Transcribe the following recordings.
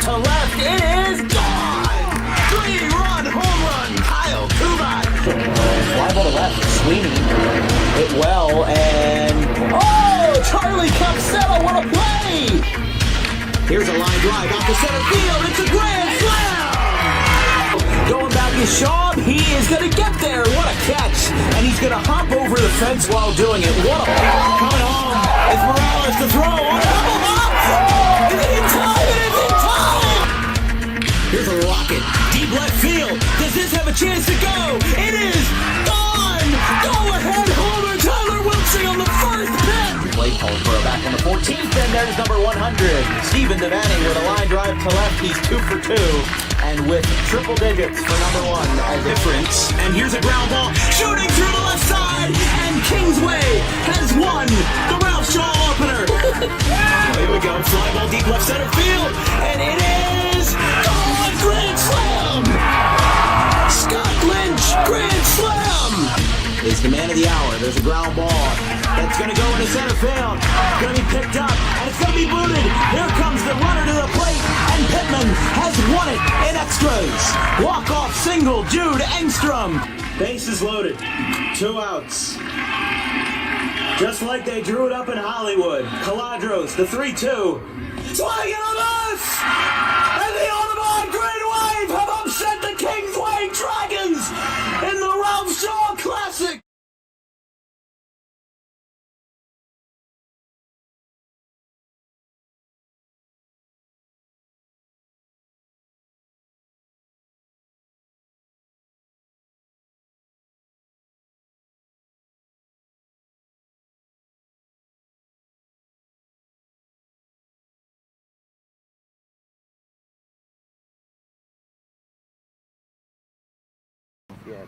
to left. It is gone! 3-run home run, Kyle Kubat. Fly ball to left, Sweeney hit well, and oh, Charlie Capsella, what a play! Here's a line drive off the center field. It's a grand slam! Going back is Shaw. He is going to get there. What a catch! And he's going to hop over the fence while doing it. What a coming home. It's Morales to throw on a double box. Is it in time? It is in time! Here's a rocket. Deep left field. Does this have a chance to go? It is gone! Go ahead, homer. Tyler Wilkins on the first pitch. Play called for a back on the 14th, and there's number 100. Steven Devaney with a line drive to left. He's 2 for 2. And with triple digits for number 1 as difference. And here's a ground ball shooting through the left side. And Kingsway has won the Ralph Shaw opener. Here we go. Fly ball deep left center field. And it is gone. Grand slam. Scott Lynch, grand slam. Is the man of the hour. There's a ground ball that's going to go into center field. Going to be picked up, and it's going to be booted. Here comes the runner to the plate, and Pittman has won it in extras. Walk-off single, Jude Engstrom. Bases loaded. 2 outs. Just like they drew it up in Hollywood. Caladros, the 3-2. Swinging on us! And the Audubon Green Wave have upset the Kingsway Dragons in the Ralph Shaw Classic. Yeah,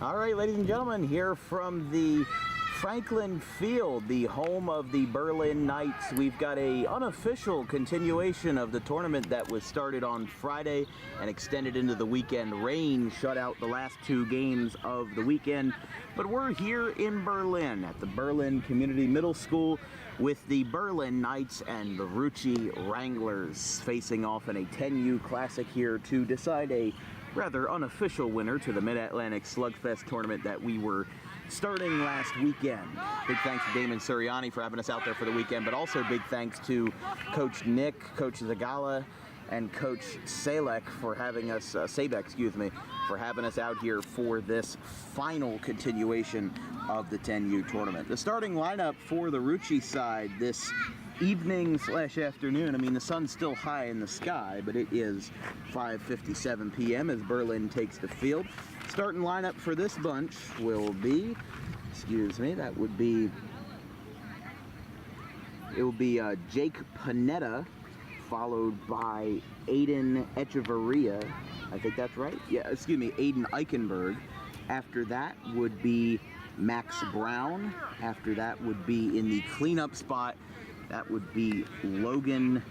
all right, ladies and gentlemen, here from the Franklin Field, the home of the Berlin Knights. We've got a unofficial continuation of the tournament that was started on Friday and extended into the weekend. Rain shut out the last 2 games of the weekend, but we're here in Berlin at the Berlin Community Middle School with the Berlin Knights and the Rucci Wranglers facing off in a 10U Classic here to decide a rather unofficial winner to the Mid-Atlantic Slugfest tournament that we were starting last weekend. Big thanks to Damon Suriani for having us out there for the weekend, but also big thanks to Coach Nick, Coach Zagala, and Coach Salek for having us, Sabek, excuse me, for having us out here for this final continuation of the 10U tournament. The starting lineup for the Rucci side this evening/afternoon. I mean, the sun's still high in the sky, but it is 5:57 p.m. as Berlin takes the field. Starting lineup for this bunch will be, excuse me, that would be, it will be Jake Panetta, followed by Aiden Echeverria. I think that's right. Yeah, excuse me, Aiden Eichenberg. After that would be Max Brown. After that would be in the cleanup spot. That would be Logan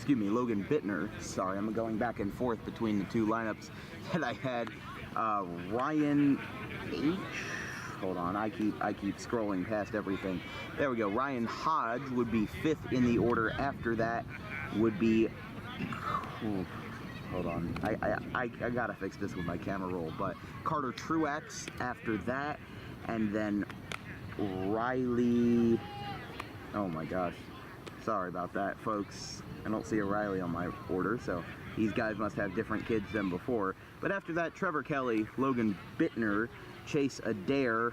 Bittner. Sorry, I'm going back and forth between the 2 lineups that I had. Ryan H. Hold on, I keep scrolling past everything. There we go. Ryan Hodge would be 5th in the order. After that would be. Hold on, I gotta fix this with my camera roll. But Carter Truax after that, and then Riley. Oh my gosh. Sorry about that, folks. I don't see a Riley on my order, so these guys must have different kids than before. But after that, Trevor Kelly, Logan Bittner, Chase Adair,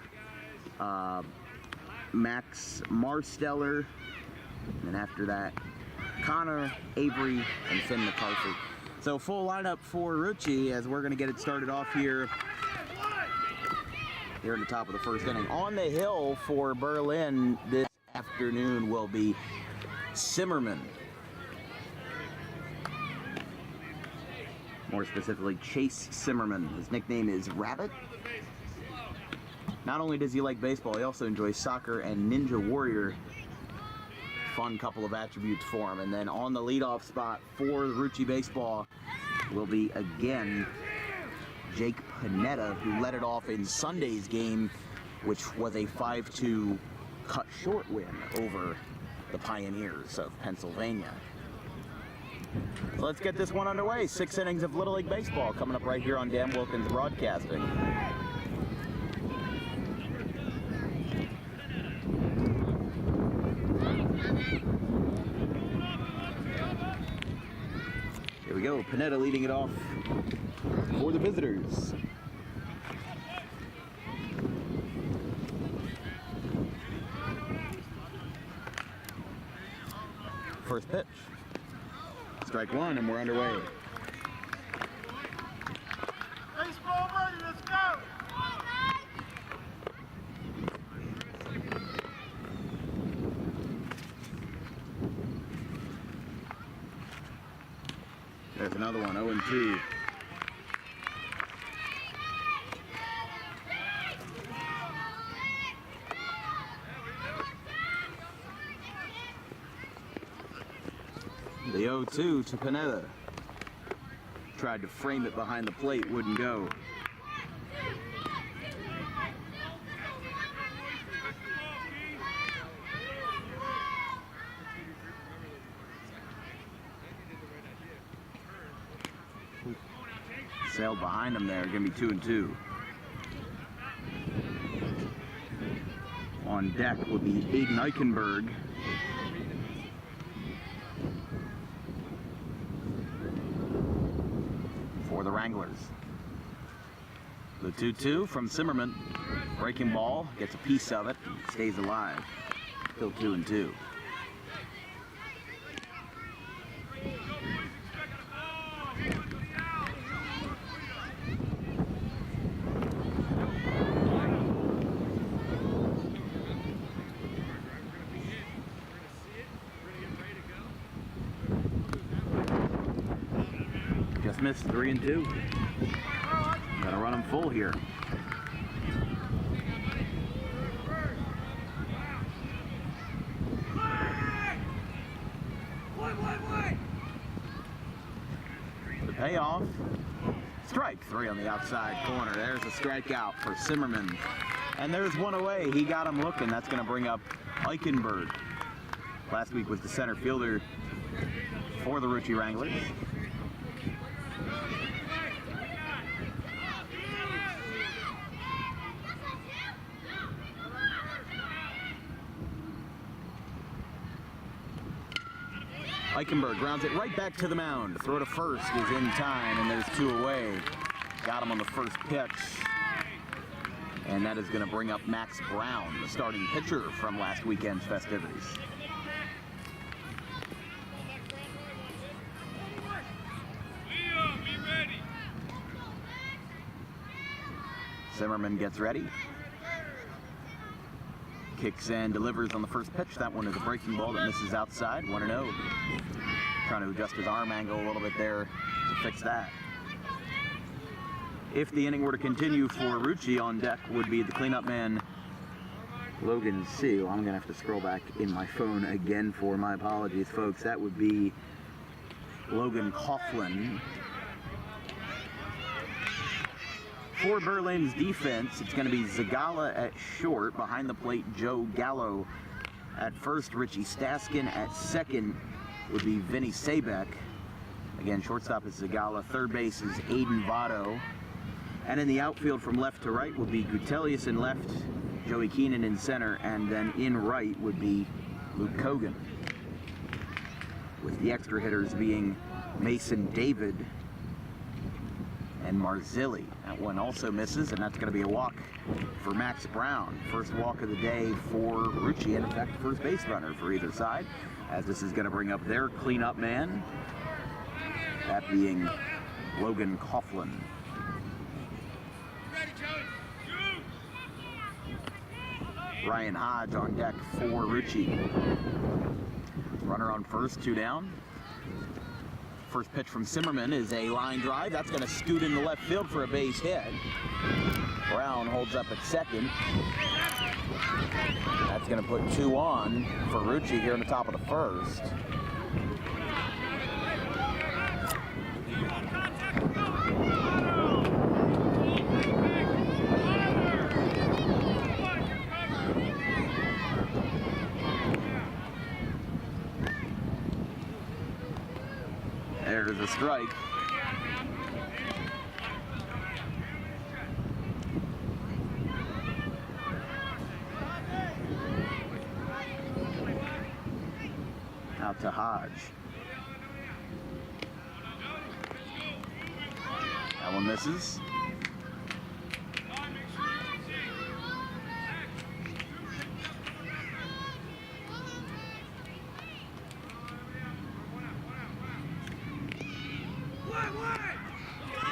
Max Marsteller, and after that, Connor Avery and Finn McCarthy. So full lineup for Rucci as we're going to get it started off here in the top of the first inning. On the hill for Berlin this afternoon will be Zimmerman. More specifically, Chase Zimmerman. His nickname is Rabbit. Not only does he like baseball, he also enjoys soccer and Ninja Warrior. Fun couple of attributes for him. And then on the leadoff spot for Rucci baseball will be again Jake Panetta, who led it off in Sunday's game, which was a 5-2 cut short win over the Pioneers of Pennsylvania. Let's get this one underway. 6 innings of Little League Baseball coming up right here on Dan Wilkins Broadcasting. Here we go, Pineda leading it off for the visitors. First pitch. Strike one, and we're underway. Baseball ready, let's go! There's another one, 0-2. The 0-2 to Pineda. Tried to frame it behind the plate, wouldn't go. Sailed behind him there, gonna be 2-2. On deck will be Aiden Eichenberg. For the Wranglers. The 2-2 from Zimmerman. Breaking ball, gets a piece of it, stays alive. Still 2-2. Just missed 3-2. Gotta run them full here. The payoff. Strike three on the outside corner. There's a strikeout for Zimmerman. And there's one away. He got him looking. That's going to bring up Eichenberg. Last week was the center fielder for the Rucci Wranglers. Eichenberg grounds it right back to the mound. Throw to first is in time, and there's two away. Got him on the first pitch. And that is going to bring up Max Brown, the starting pitcher from last weekend's festivities. Zimmerman gets ready. Kicks and delivers on the first pitch. That one is a breaking ball that misses outside. 1-0. Trying to adjust his arm angle a little bit there to fix that. If the inning were to continue for Rucci, on deck would be the cleanup man, Logan Seal. I'm going to have to scroll back in my phone again for my apologies, folks. That would be Logan Coughlin. For Berlin's defense, it's going to be Zagala at short. Behind the plate, Joe Gallo at first. Richie Staskin at second would be Vinny Sabek. Again, shortstop is Zagala. Third base is Aiden Votto. And in the outfield from left to right would be Gutelius in left, Joey Keenan in center, and then in right would be Luke Kogan. With the extra hitters being Mason David and Marzilli. That one also misses, and that's going to be a walk for Max Brown. First walk of the day for Rucci, and in fact, first base runner for either side, as this is going to bring up their cleanup man, that being Logan Coughlin. Ryan Hodge on deck for Rucci. Runner on first, two down. First pitch from Zimmerman is a line drive. That's going to scoot in the left field for a base hit. Brown holds up at second. That's going to put two on for Rucci here in the top of the first. the strike. Out to Hodge. That one misses.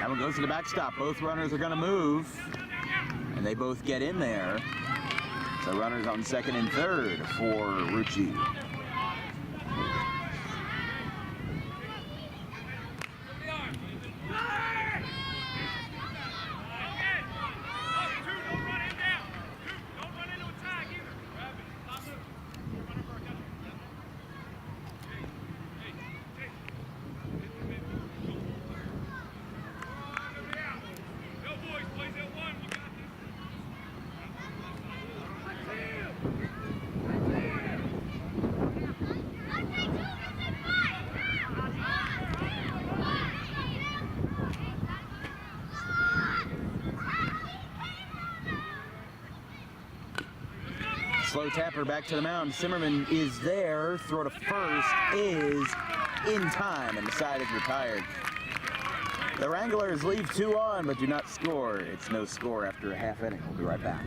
That one goes to the backstop. Both runners are going to move, and they both get in there. So runners on second and third for Rucci. Slow tapper back to the mound. Zimmerman is there. Throw to first is in time, and the side is retired. The Wranglers leave 2 on, but do not score. It's no score after a half inning. We'll be right back.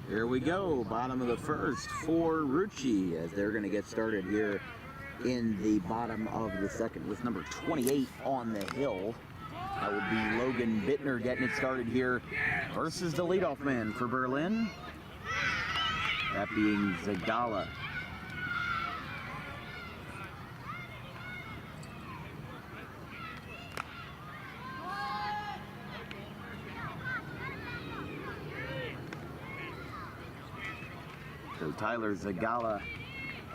Here we go, bottom of the first for Rucci, as they're going to get started here in the bottom of the second with number 28 on the hill. That would be Logan Bittner getting it started here versus the leadoff man for Berlin, that being Zagala. So Tyler Zagala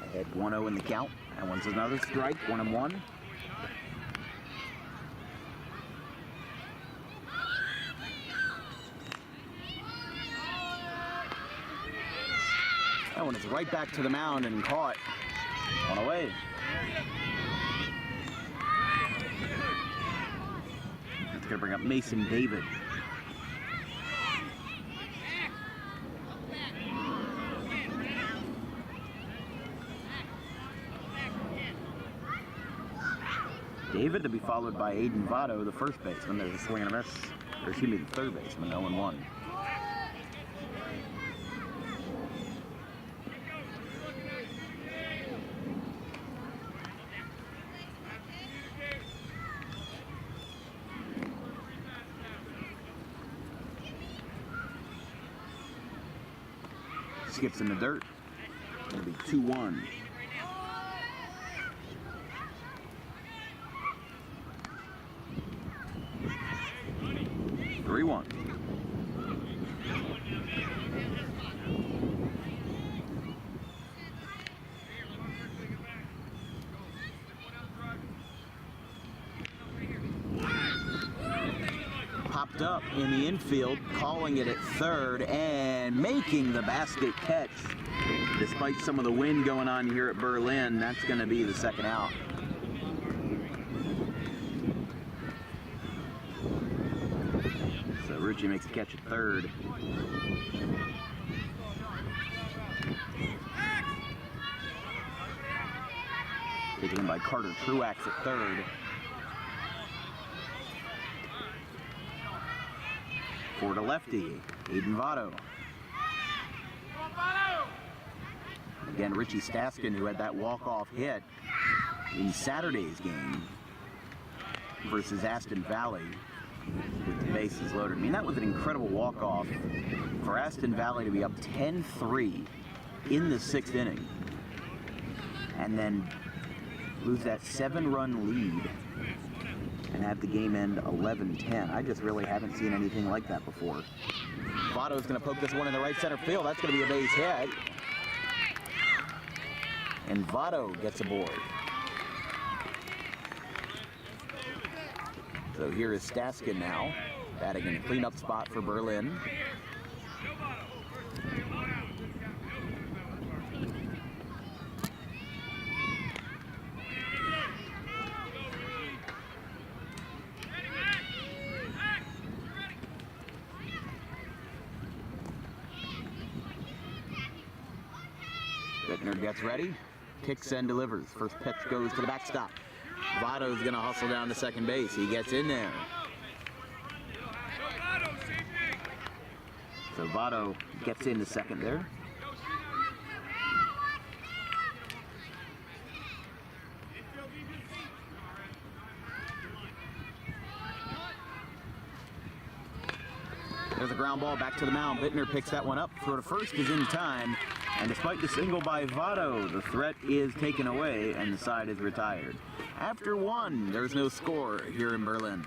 ahead 1-0 in the count. That one's another strike, 1-1. That one is right back to the mound and caught. One away. That's going to bring up Mason David. David to be followed by Aiden Votto, the first baseman. There's a swing and a miss. Or excuse me, the third baseman, 0-1. skips in the dirt. It'll be 2-1. Popped up in the infield, calling it at third, and making the basket catch. Despite some of the wind going on here at Berlin, that's going to be the second out. So Rucci makes a catch at third. Taken in by Carter Truax at third. For the lefty, Aiden Votto. Again, Richie Staskin, who had that walk-off hit in Saturday's game versus Aston Valley with the bases loaded. I mean, that was an incredible walk-off for Aston Valley to be up 10-3 in the 6th inning and then lose that 7-run lead and have the game end 11-10. I just really haven't seen anything like that before. Votto's going to poke this one in the right center field. That's going to be a base hit. And Votto gets aboard. So here is Staskin now, batting in a cleanup spot for Berlin. Bittner gets ready, kicks and delivers. First pitch goes to the backstop. Votto's gonna hustle down to second base. He gets in there. So Votto gets into second there. There's a ground ball back to the mound. Bittner picks that one up. Throw to first is in time. And despite the single by Votto, the threat is taken away and the side is retired. After one, there's no score here in Berlin.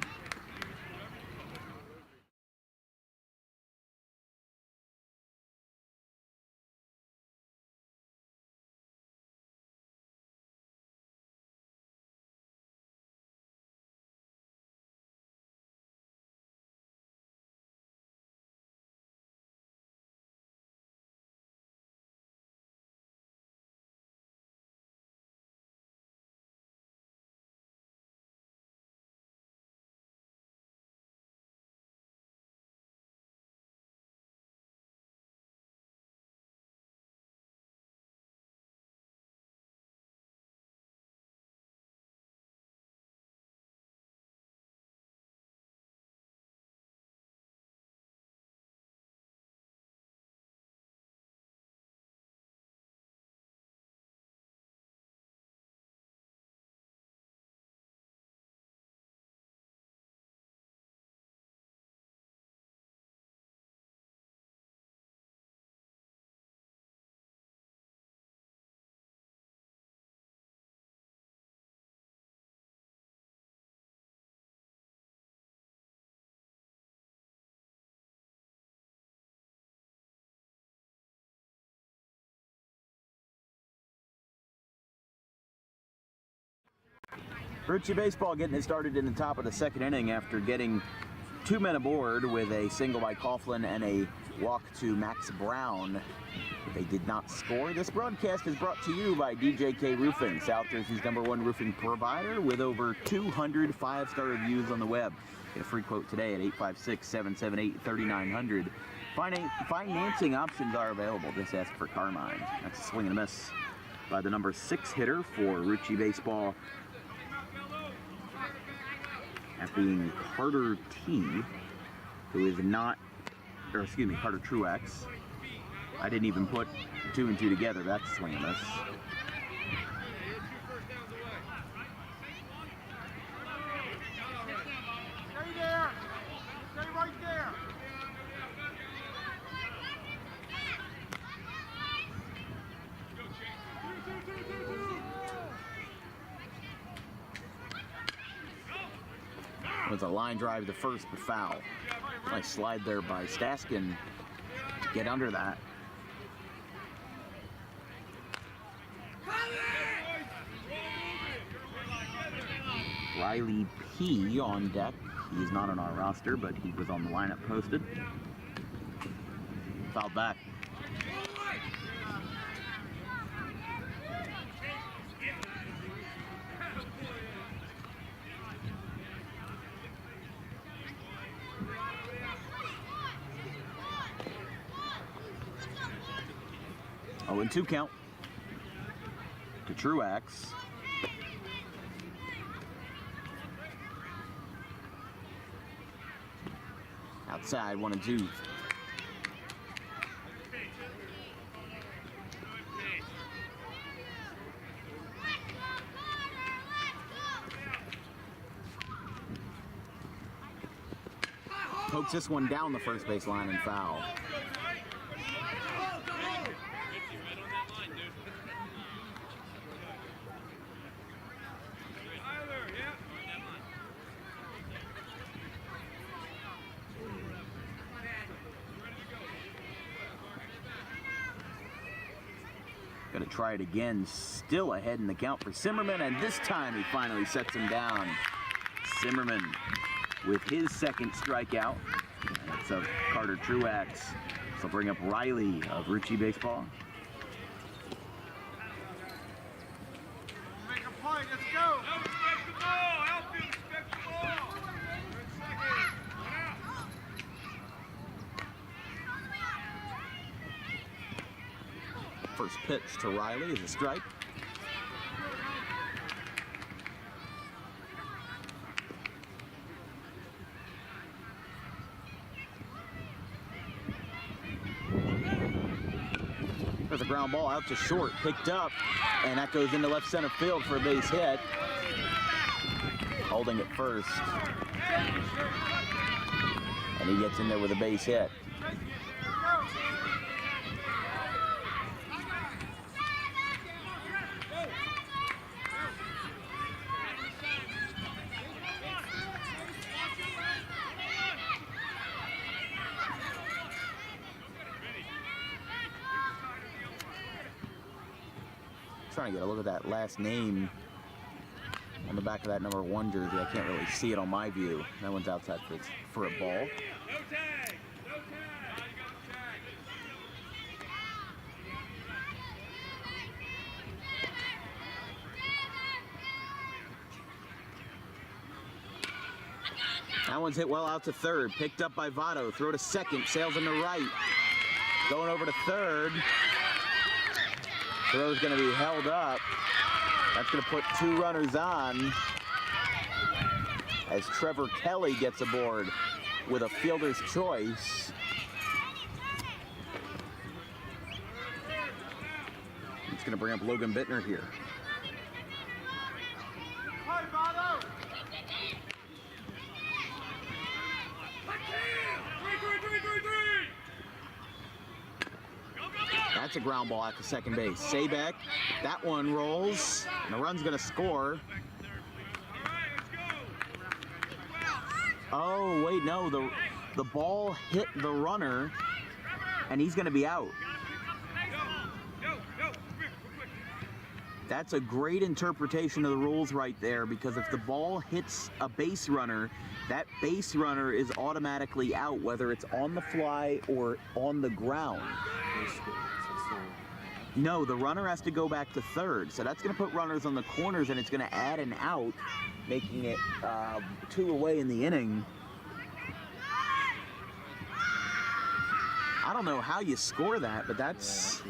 Rucci baseball getting it started in the top of the second inning after getting 2 men aboard with a single by Coughlin and a walk to Max Brown. They did not score. This broadcast is brought to you by DJK Roofing, South Jersey's #1 roofing provider with over 200 5-star reviews on the web. Get a free quote today at 856-778-3900. Financing options are available. Just ask for Carmine. That's a swing and a miss by the number 6 hitter for Rucci baseball. That being Carter T, who is not, or excuse me, Carter Truax. I didn't even put 2 and 2 together. That's a swing and a miss. Stay there. Stay right there. Was a line drive to first, but foul. Nice slide there by Staskin to get under that. Riley P. on deck. He's not on our roster, but he was on the lineup posted. Fouled back. Oh, and 2 count to Truax. Outside, 1 and 2. Pokes this one down the first base line and foul. Gonna try it again, still ahead in the count for Zimmerman, and this time he finally sets him down. Zimmerman with his second strikeout. That's of Carter Truax. So bring up Riley of Rucci Baseball. Make a play, let's go. Help respect the ball, help you respect the ball. First pitch to Riley is a strike. There's a ground ball out to short, picked up, and that goes into left center field for a base hit. Holding it first. And he gets in there with a base hit. Trying to get a look at that last name on the back of that number 1 jersey. I can't really see it on my view. That one's outside for a ball. No tag, no tag. Now you got the tag. That one's hit well out to third. Picked up by Votto. Throw to second. Sails into right. Going over to third. Throw's going to be held up. That's going to put 2 runners on as Trevor Kelly gets aboard with a fielder's choice. It's going to bring up Logan Bittner here. Play, Votto. That's a ground ball out to second base. Sabek, that one rolls, and the run's going to score. Oh, wait, no, the ball hit the runner, and he's going to be out. That's a great interpretation of the rules right there, because if the ball hits a base runner, that base runner is automatically out, whether it's on the fly or on the ground. No, the runner has to go back to third, so that's going to put runners on the corners, and it's going to add an out, making it 2 away in the inning. I don't know how you score that, but that's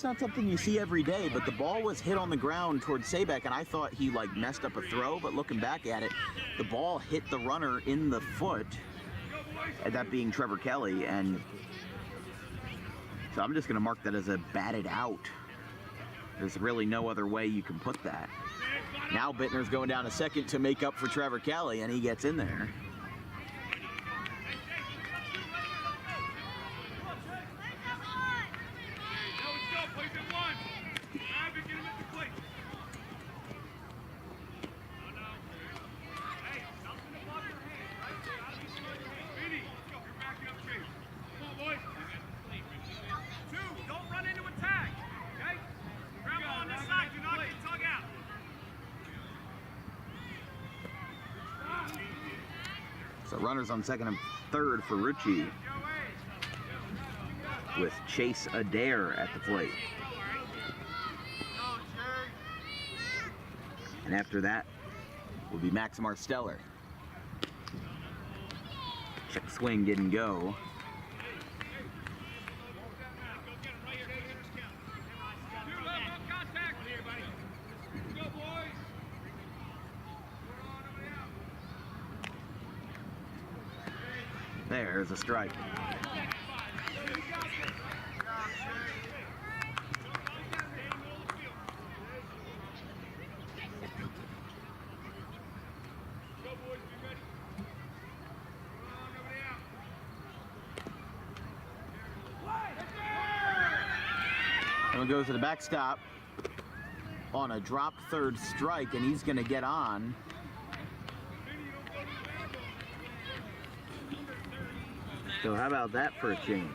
not something you see every day. But the ball was hit on the ground towards Sabek, and I thought he like messed up a throw, but looking back at it, the ball hit the runner in the foot, and that being Trevor Kelly, and so I'm just going to mark that as a batted out. There's really no other way you can put that. Now Bittner's going down to second to make up for Trevor Kelly, and he gets in there. So runners on second and third for Rucci, with Chase Adair at the plate. And after that will be Max Marsteller. Check swing didn't go. There's a strike. One goes to the backstop on a dropped third strike, and he's going to get on. So how about that for a change?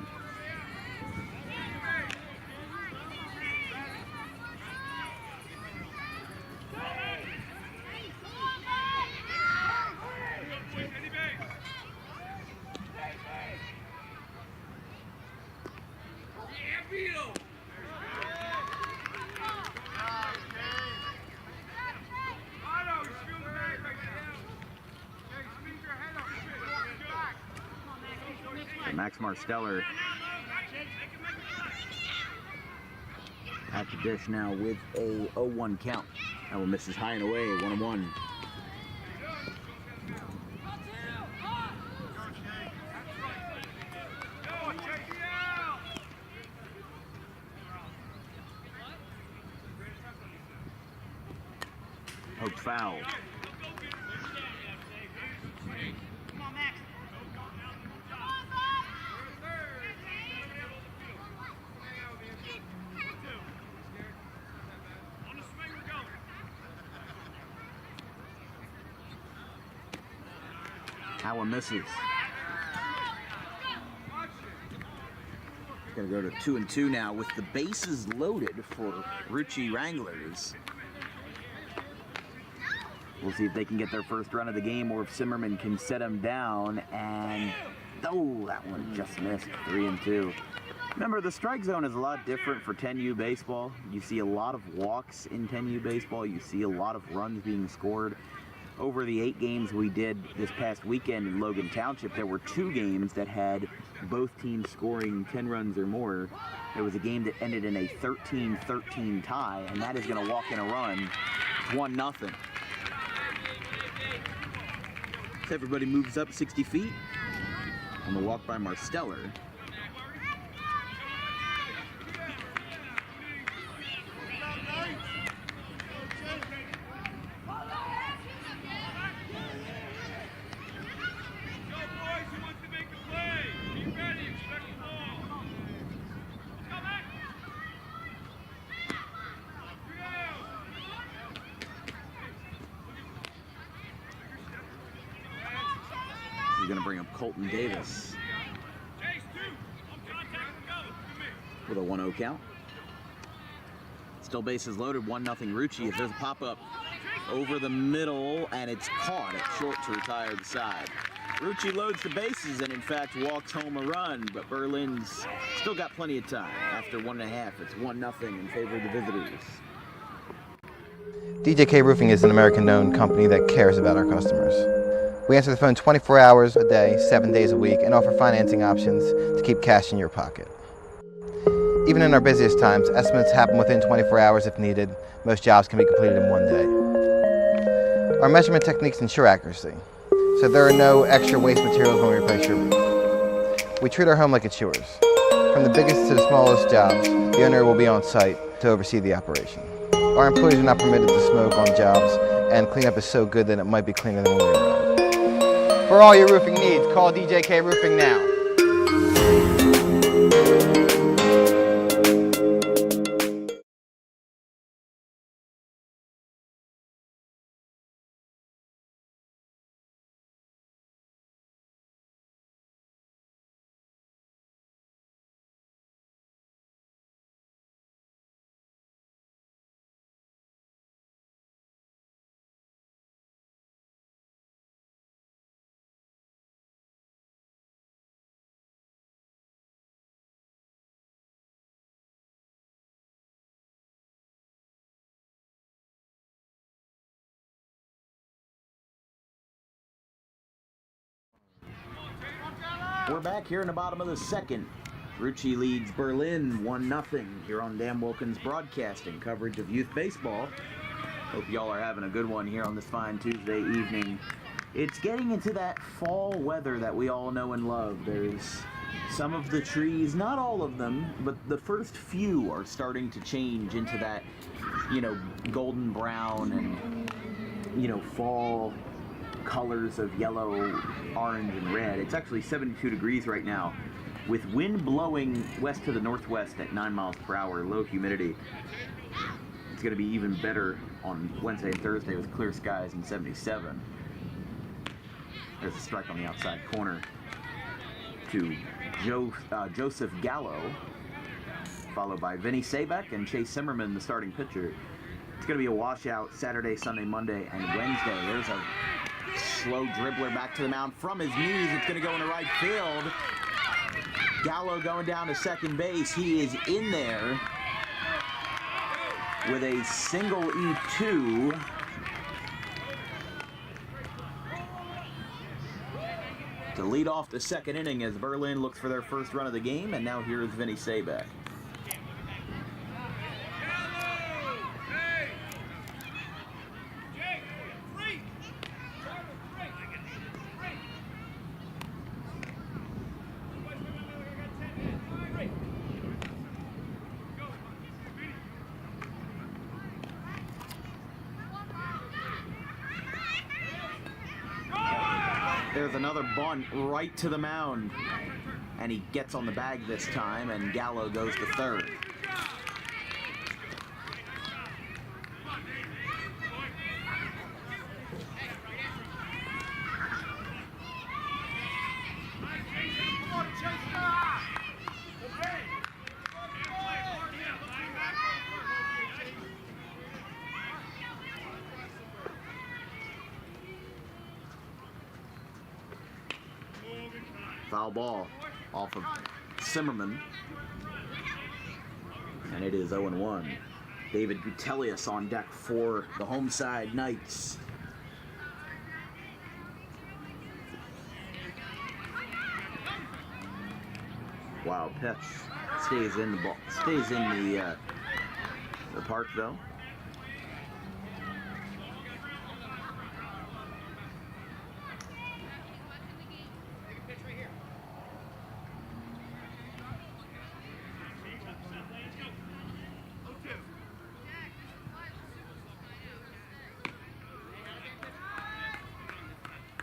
Max Marsteller at the dish now with a 0-1 count. That one misses high and away, 1-1. Hope foul. That one misses. Gonna go to 2-2 now with the bases loaded for Rucci Wranglers. We'll see if they can get their first run of the game or if Zimmerman can set them down. And oh, that one just missed. 3-2. Remember, the strike zone is a lot different for 10U baseball. You see a lot of walks in 10U baseball. You see a lot of runs being scored. Over the 8 games we did this past weekend in Logan Township, there were 2 games that had both teams scoring 10 runs or more. There was a game that ended in a 13-13 tie, and that is going to walk in a run. 1-0. So everybody moves up 60 feet on the walk by Marsteller. He's going to bring up Colton Davis with a 1-0 count. Still bases loaded, 1-0 Rucci. If there's a pop-up over the middle, and it's caught at short to retire the side. Rucci loads the bases and, in fact, walks home a run, but Berlin's still got plenty of time. After 1.5, it's 1-0 in favor of the visitors. DJK Roofing is an American-known company that cares about our customers. We answer the phone 24 hours a day, 7 days a week, and offer financing options to keep cash in your pocket. Even in our busiest times, estimates happen within 24 hours if needed. Most jobs can be completed in 1 day. Our measurement techniques ensure accuracy, so there are no extra waste materials when we replace your roof. We treat our home like it's yours. From the biggest to the smallest jobs, the owner will be on site to oversee the operation. Our employees are not permitted to smoke on jobs, and cleanup is so good that it might be cleaner than when we arrive. For all your roofing needs, call DJK Roofing now. We're back here in the bottom of the second. Rucci leads Berlin 1-0 here on Dan Wilkins Broadcasting, coverage of youth baseball. Hope y'all are having a good one here on this fine Tuesday evening. It's getting into that fall weather that we all know and love. There's some of the trees, not all of them, but the first few are starting to change into that, golden brown and, fall colors of yellow, orange, and red. It's actually 72 degrees right now, with wind blowing west to the northwest at 9 miles per hour, low humidity. It's going to be even better on Wednesday and Thursday with clear skies and 77. There's a strike on the outside corner to Joseph Gallo, followed by Vinny Sabeck and Chase Zimmerman, the starting pitcher. It's going to be a washout Saturday, Sunday, Monday, and Wednesday. There's a slow dribbler back to the mound from his knees. It's going to go into right field. Gallo going down to second base. He is in there with a single E2. To lead off the second inning as Berlin looks for their first run of the game, and now here is Vinny Sabeck. There's another bunt right to the mound, and he gets on the bag this time, and Gallo goes to third. Foul ball off of Zimmerman, and it is 0-1. David Gutelius on deck for the home side Knights. Wow, pitch stays in the ball, stays in the park though.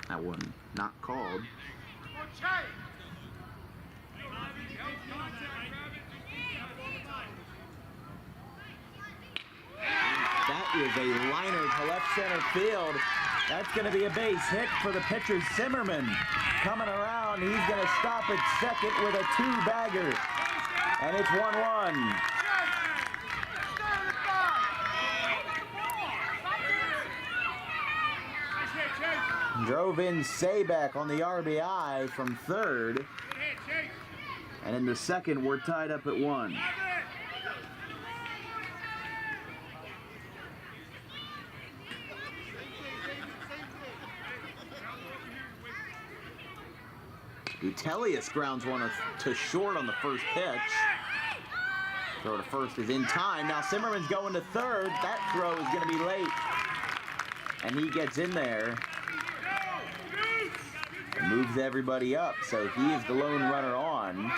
That one not called. That is a liner to left center field. That's going to be a base hit for the pitcher Zimmerman. Coming around, he's going to stop at second with a two-bagger. And it's 1-1. Drove in Sabeck on the RBI from third. And in the second, we're tied up at 1. Gutelius grounds one to short on the first pitch. Throw to first is in time. Now Zimmerman's going to third. That throw is going to be late. And he gets in there. Moves everybody up, so he is the lone runner on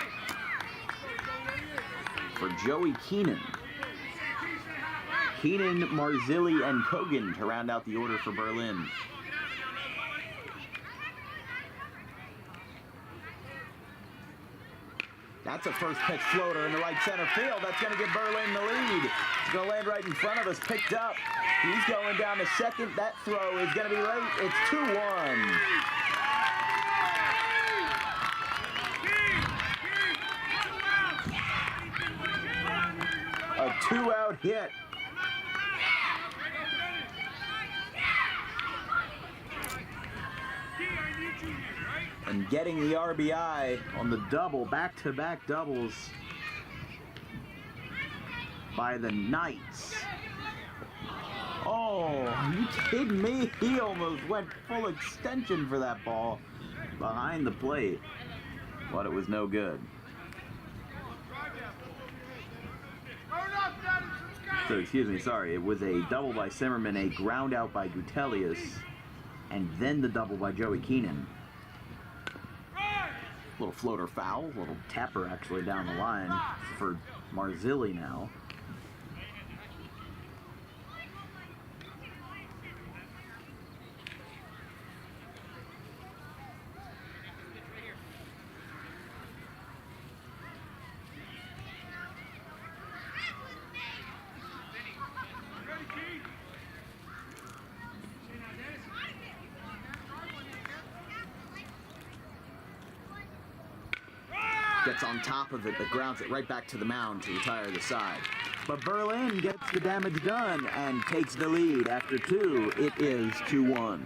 for Joey Keenan. Keenan, Marzilli, and Kogan to round out the order for Berlin. That's a first pitch floater in the right center field. That's going to give Berlin the lead. It's going to land right in front of us, picked up. He's going down to second. That throw is going to be late. It's 2-1. A two-out hit. And getting the RBI on the double, back-to-back doubles by the Knights. Oh, you kidding me? He almost went full extension for that ball behind the plate. but it was no good. So, excuse me, sorry, it was a double by Zimmerman, a ground out by Gutelius, and then the double by Joey Keenan. Little floater foul, little tapper actually down the line for Marzilli now. Gets on top of it, but grounds it right back to the mound to retire the side. But Berlin gets the damage done and takes the lead. After two, it is 2-1.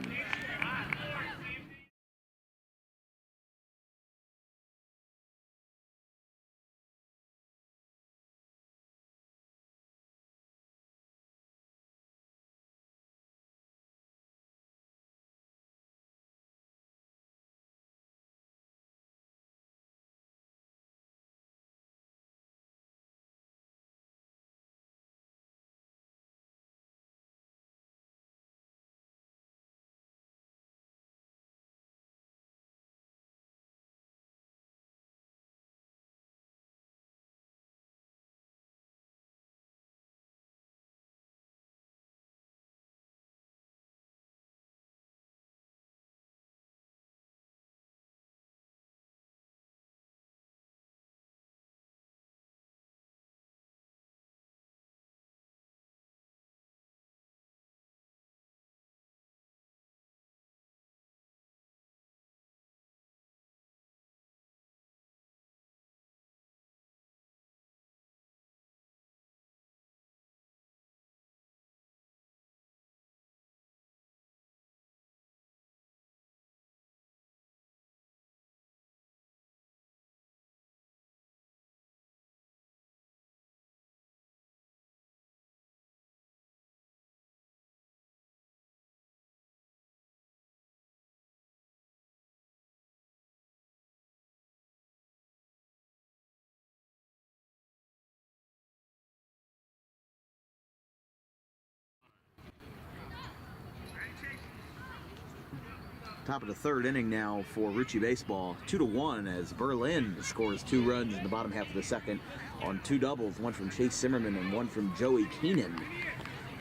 Top of the third inning now for Rucci baseball. 2-1 as Berlin scores 2 runs in the bottom half of the second on 2 doubles, one from Chase Zimmerman and one from Joey Keenan.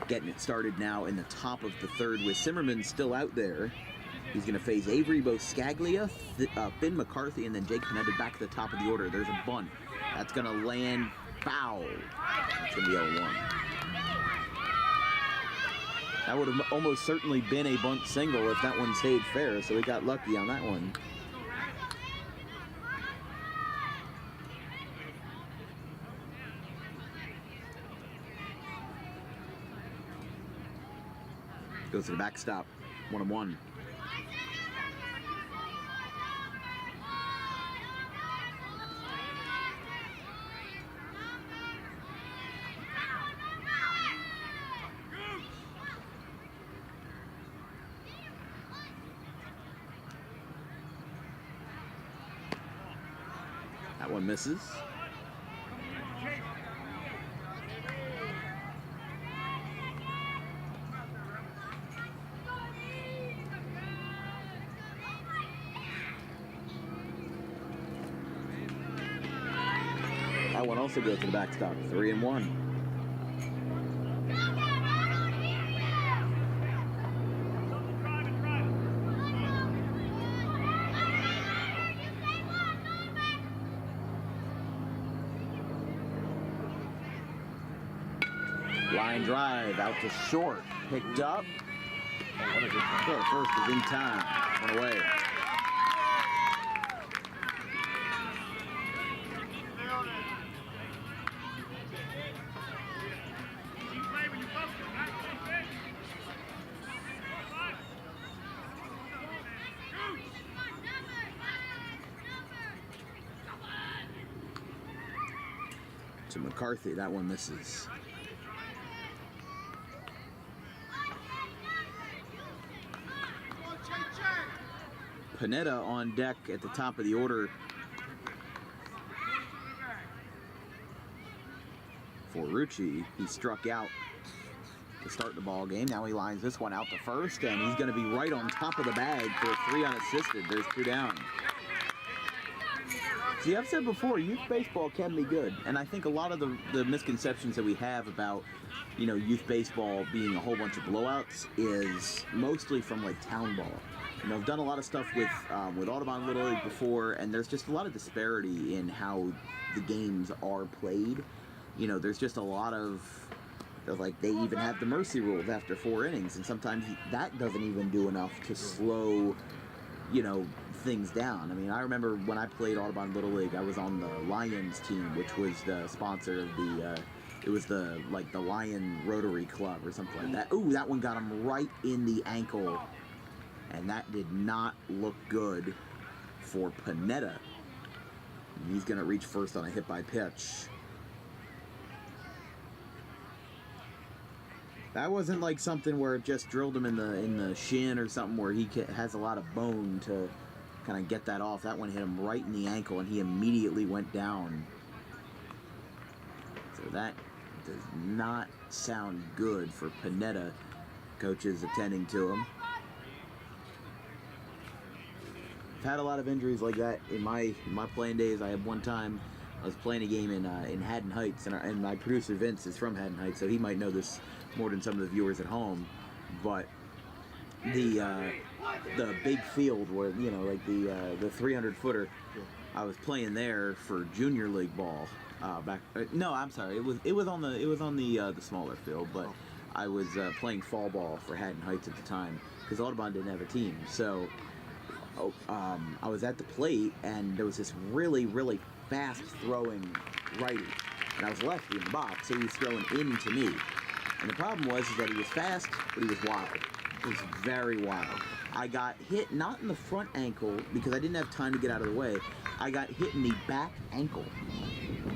Getting it started now in the top of the third with Zimmerman still out there. He's going to face Avery Boscaglia, Finn McCarthy, and then Jake Pineda back to the top of the order. There's a bunt. That's going to land foul. It's going to be 0-1. That would have almost certainly been a bunt single if that one stayed fair, so we got lucky on that one. Goes to the backstop, 1-1. That one misses. That one also goes to the backstop, 3-1. Line drive out to short, picked up. First is in time, one away. To McCarthy, that one misses. Pineda on deck at the top of the order Rucci. He struck out to start the ball game. Now he lines this one out to first, and he's going to be right on top of the bag for a 3 unassisted. There's 2 down. See, I've said before, youth baseball can be good, and I think a lot of the misconceptions that we have about, you know, youth baseball being a whole bunch of blowouts is mostly from like town ball. You know, I've done a lot of stuff with Audubon Little League before, and there's just a lot of disparity in how the games are played. You know, there's just a lot of like, they even have the mercy rules after 4 innings, and sometimes that doesn't even do enough to slow, you know, things down. I mean, I remember when I played Audubon Little League, I was on the Lions team, which was the sponsor of the, it was the Lion Rotary Club or something like that. Ooh, that one got him right in the ankle, and that did not look good for Panetta. He's gonna reach first on a hit by pitch. That wasn't like something where it just drilled him in the shin or something where he has a lot of bone to kind of get that off. That one hit him right in the ankle, and he immediately went down. So that does not sound good for Panetta. Coaches attending to him. I've had a lot of injuries like that in my playing days. I had one time I was playing a game in Haddon Heights, and my producer Vince is from Haddon Heights, so he might know this more than some of the viewers at home. But the big field where, you know, like the 300-footer, I was playing there for junior league ball back. No, I'm sorry, it was on the smaller field, but I was playing fall ball for Haddon Heights at the time because Audubon didn't have a team. So I was at the plate, and there was this really, really fast throwing righty, and I was lefty in the box, so he was throwing into me. And the problem was is that he was fast, but he was wild. It was very wild. I got hit not in the front ankle because I didn't have time to get out of the way. I got hit in the back ankle,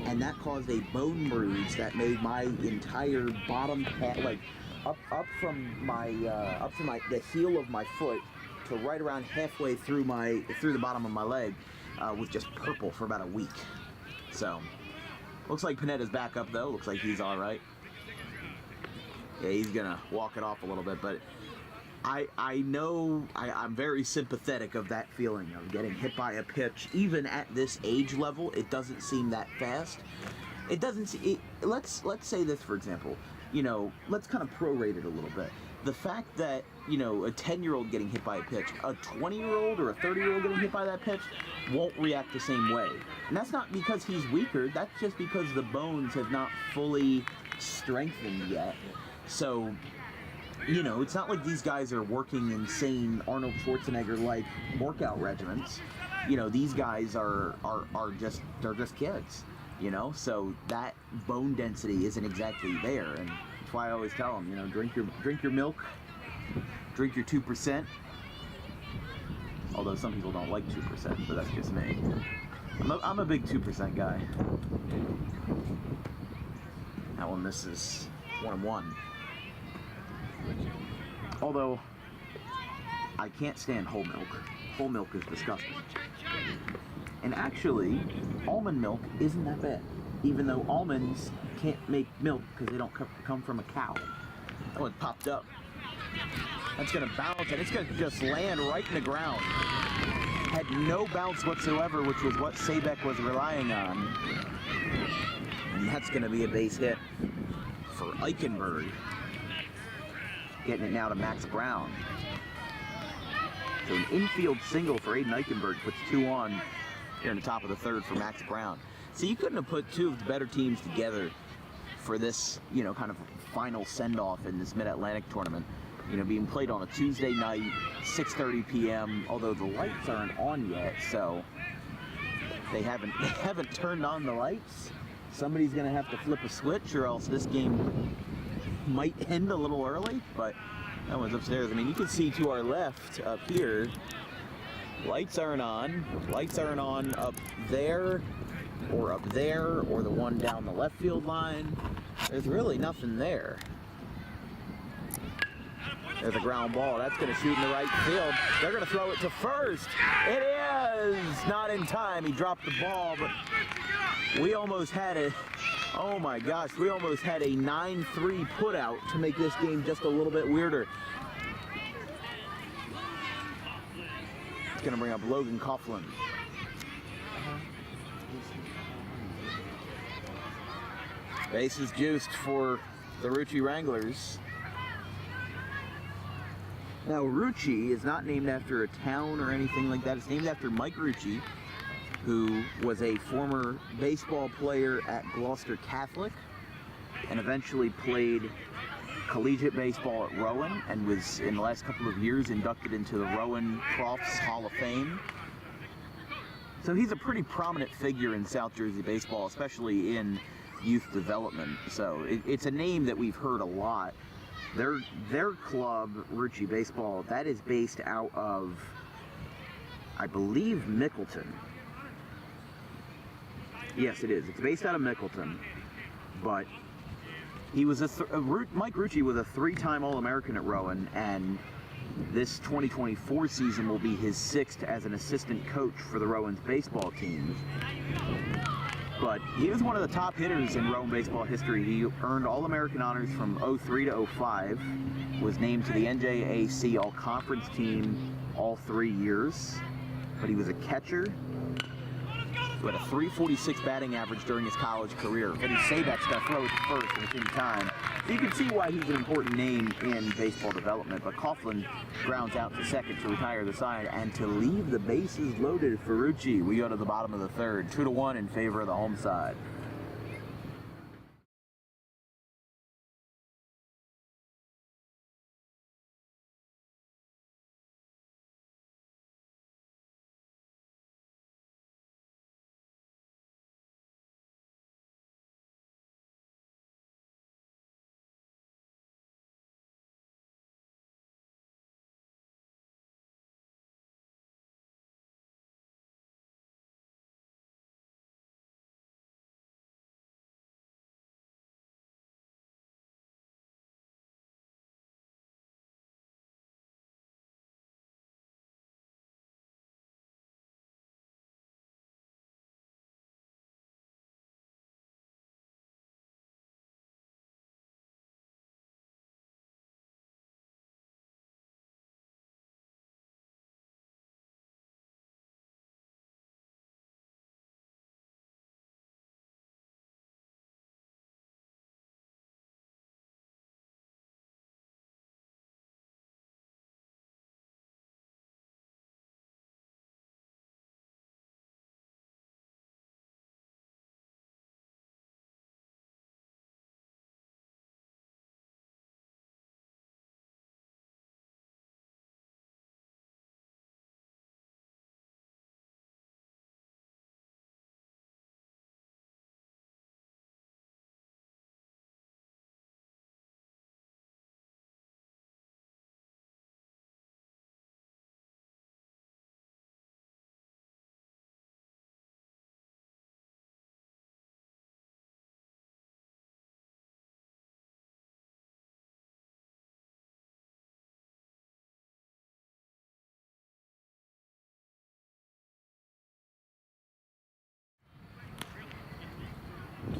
and that caused a bone bruise that made my entire bottom half, like up from the heel of my foot to right around halfway through the bottom of my leg, was just purple for about a week. So looks like Panetta's back up though. Looks like he's all right. Yeah, he's gonna walk it off a little bit, but I know I'm very sympathetic of that feeling of getting hit by a pitch. Even at this age level, it doesn't seem that fast. It doesn't. Let's say this, for example. You know, let's kind of prorate it a little bit. The fact that, you know, a 10-year-old getting hit by a pitch, a 20-year-old or a 30-year-old getting hit by that pitch won't react the same way. And that's not because he's weaker. That's just because the bones have not fully strengthened yet. So, you know, it's not like these guys are working insane Arnold Schwarzenegger-like workout regimens. You know, these guys are just kids, you know? So that bone density isn't exactly there. And that's why I always tell them, you know, drink your milk, drink your 2%. Although some people don't like 2%, but that's just me. I'm a big 2% guy. That one misses 1-1. Although I can't stand whole milk. Whole milk is disgusting. And actually, almond milk isn't that bad. Even though almonds can't make milk because they don't come from a cow. That one popped up. That's going to bounce, and it's going to just land right in the ground. Had no bounce whatsoever, which was what Sabek was relying on. And that's going to be a base hit for Eichenberg. Getting it now to Max Brown. So an infield single for Aiden Eichenberg puts 2 on here in the top of the 3rd for Max Brown. So you couldn't have put 2 of the better teams together for this, you know, kind of final send-off in this Mid-Atlantic tournament. You know, being played on a Tuesday night, 6:30 p.m., although the lights aren't on yet, so they haven't turned on the lights. Somebody's going to have to flip a switch, or else this game might end a little early, but that one's upstairs. I mean, you can see to our left up here, lights aren't on. Lights aren't on up there, or the one down the left field line. There's really nothing there. There's a ground ball. That's going to shoot in the right field. They're going to throw it to first. It is! Not in time. He dropped the ball, but we almost had it. Oh my gosh, we almost had a 9-3 put out to make this game just a little bit weirder. It's gonna bring up Logan Coughlin. Bases juiced for the Rucci Wranglers. Now, Rucci is not named after a town or anything like that. It's named after Mike Rucci, who was a former baseball player at Gloucester Catholic and eventually played collegiate baseball at Rowan and was, in the last couple of years, inducted into the Rowan Crofts Hall of Fame. So he's a pretty prominent figure in South Jersey baseball, especially in youth development. So it's a name that we've heard a lot. Their club, Rucci Baseball, that is based out of, I believe, Mickleton. Yes, it is. It's based out of Mickleton. But he was Mike Rucci was a 3-time All-American at Rowan, and this 2024 season will be his 6th as an assistant coach for the Rowan's baseball team. But he was one of the top hitters in Rowan baseball history. He earned All-American honors from 03 to 05, was named to the NJAC All-Conference team all 3 years, but he was a catcher who had a .346 batting average during his college career. Eddie Sabek got throw to first at the same time. So you can see why he's an important name in baseball development, but Coughlin grounds out to second to retire the side and to leave the bases loaded for Rucci. We go to the bottom of the third, 2-1 in favor of the home side.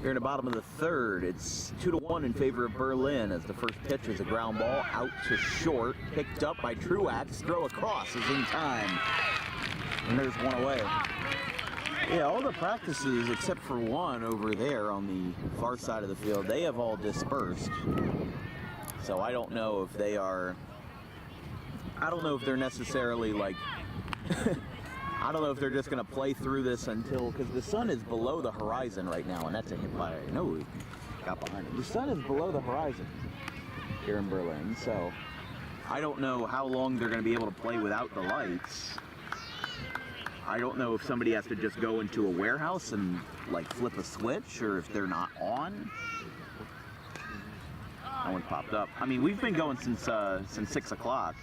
Here in the bottom of the third, it's 2-1 in favor of Berlin as the first pitch is a ground ball out to short, picked up by Truax. Throw across is in time, and there's one away. Yeah, all the practices except for one over there on the far side of the field, they have all dispersed. So I don't know if they are, I don't know if they're necessarily like, I don't know if they're just going to play through this until, because the sun is below the horizon right now, and that's a hit by, no, he got behind him. The sun is below the horizon here in Berlin, so I don't know how long they're going to be able to play without the lights. I don't know if somebody has to just go into a warehouse and like flip a switch, or if they're not on. That one popped up. I mean, we've been going since 6 o'clock,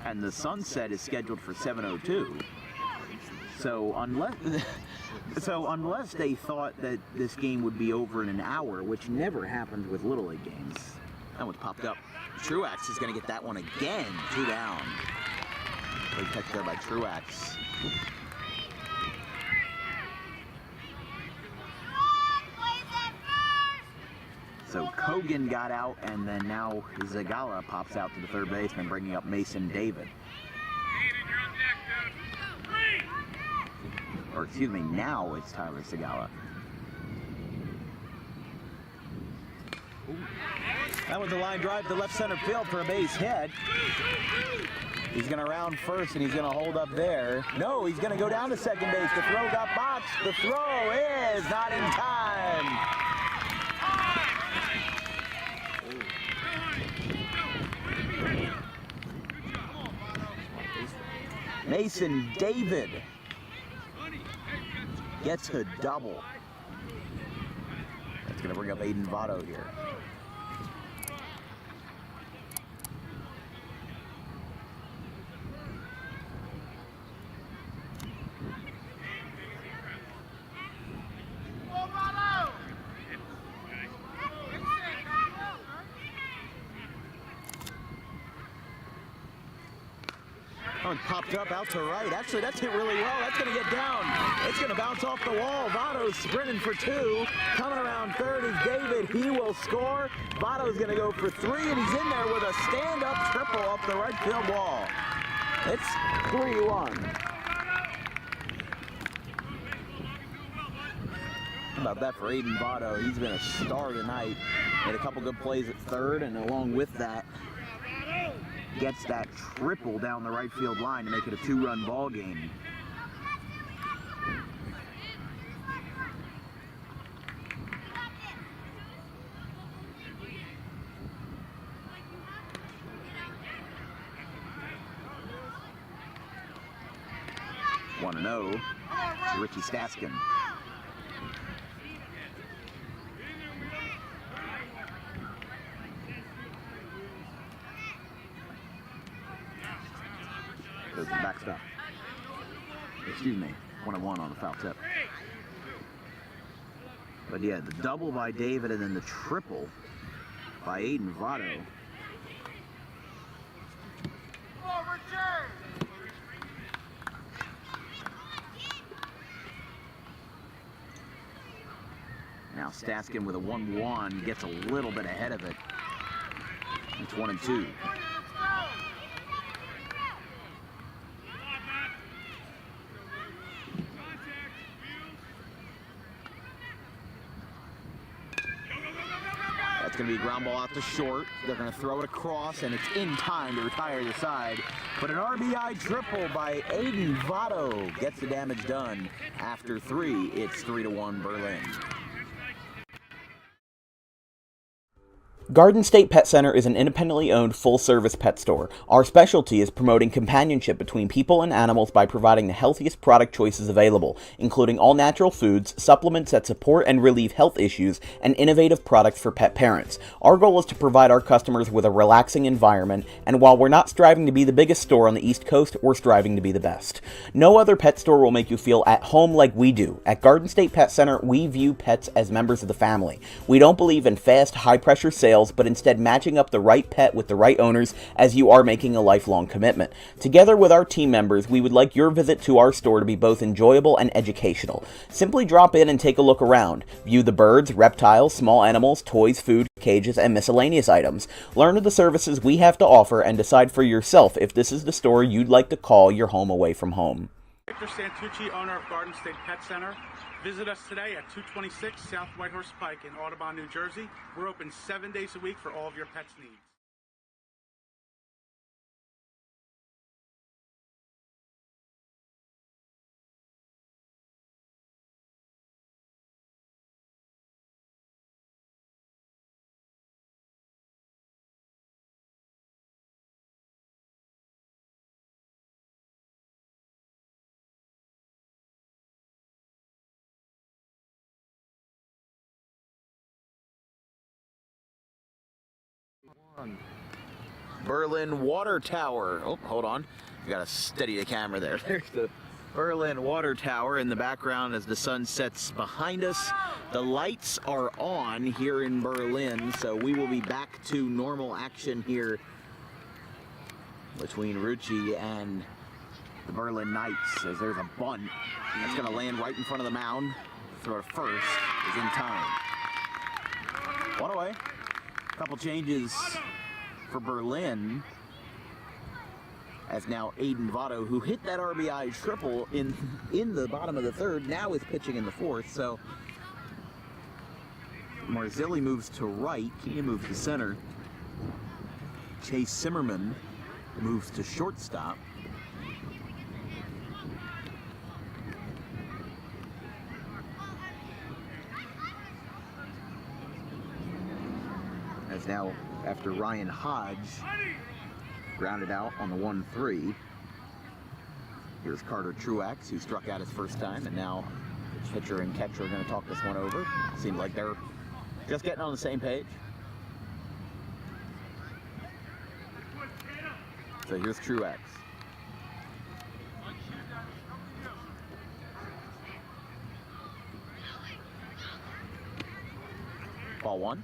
and the sunset is scheduled for 7:02. So unless they thought that this game would be over in an hour, which never happens with Little League games. That one's popped up. Truax is going to get that one again. 2 down. Big catch there by Truax. So Kogan got out, and then now Zagala pops out to the third baseman, bringing up Mason David. Or excuse me, now it's Tyler Zagala. That was a line drive to left center field for a base hit. He's going to round first, and he's going to hold up there. No, he's going to go down to second base. The throw got boxed. The throw is not in time. Mason David gets a double. That's going to bring up Aiden Votto here. Oh, popped up out to right. Actually, that's hit really well. That's going to get down. It's going to bounce off the wall. Votto's sprinting for two. Coming around third is David. He will score. Votto's going to go for three, and he's in there with a stand-up triple off the right field wall. It's 3-1. How about that for Aiden Votto? He's been a star tonight. Made a couple good plays at third, and along with that, gets that triple down the right field line to make it a 2-run ball game. One and 0 to Rucci Staskin. Goes the backstop. Excuse me, 1-1 on the foul tip. But yeah, the double by David and then the triple by Aiden Votto. Now Staskin with a 1-1 gets a little bit ahead of it. It's 1-2. That's going to be a ground ball out to short. They're going to throw it across, and it's in time to retire the side. But an RBI triple by Aiden Votto gets the damage done. After 3, it's 3-1 Berlin. Garden State Pet Center is an independently owned full-service pet store. Our specialty is promoting companionship between people and animals by providing the healthiest product choices available, including all-natural foods, supplements that support and relieve health issues, and innovative products for pet parents. Our goal is to provide our customers with a relaxing environment, and while we're not striving to be the biggest store on the East Coast, we're striving to be the best. No other pet store will make you feel at home like we do. At Garden State Pet Center, we view pets as members of the family. We don't believe in fast, high-pressure sales, but instead matching up the right pet with the right owners, as you are making a lifelong commitment. Together with our team members, we would like your visit to our store to be both enjoyable and educational. Simply drop in and take a look around. View the birds, reptiles, small animals, toys, food, cages, and miscellaneous items. Learn of the services we have to offer and decide for yourself if this is the store you'd like to call your home away from home. Victor Santucci, owner of Garden State Pet Center. Visit us today at 226 South Whitehorse Pike in Audubon, New Jersey. We're open 7 days a week for all of your pets' needs. Berlin Water Tower. Oh, hold on. I gotta steady the camera there. There's the Berlin Water Tower in the background as the sun sets behind us. The lights are on here in Berlin, so we will be back to normal action here between Rucci and the Berlin Knights, as there's a bunt that's gonna land right in front of the mound. Throw to first is in time. One away. A couple changes for Berlin. As now Aiden Votto, who hit that RBI triple in the bottom of the third, now is pitching in the fourth. So Marzilli moves to right. Keenan moves to center. Chase Zimmerman moves to shortstop. As now, after Ryan Hodge grounded out on the 1-3, here's Carter Truax, who struck out his first time, and now pitcher and catcher are going to talk this one over. Seems like they're just getting on the same page. So here's Truax. Ball one.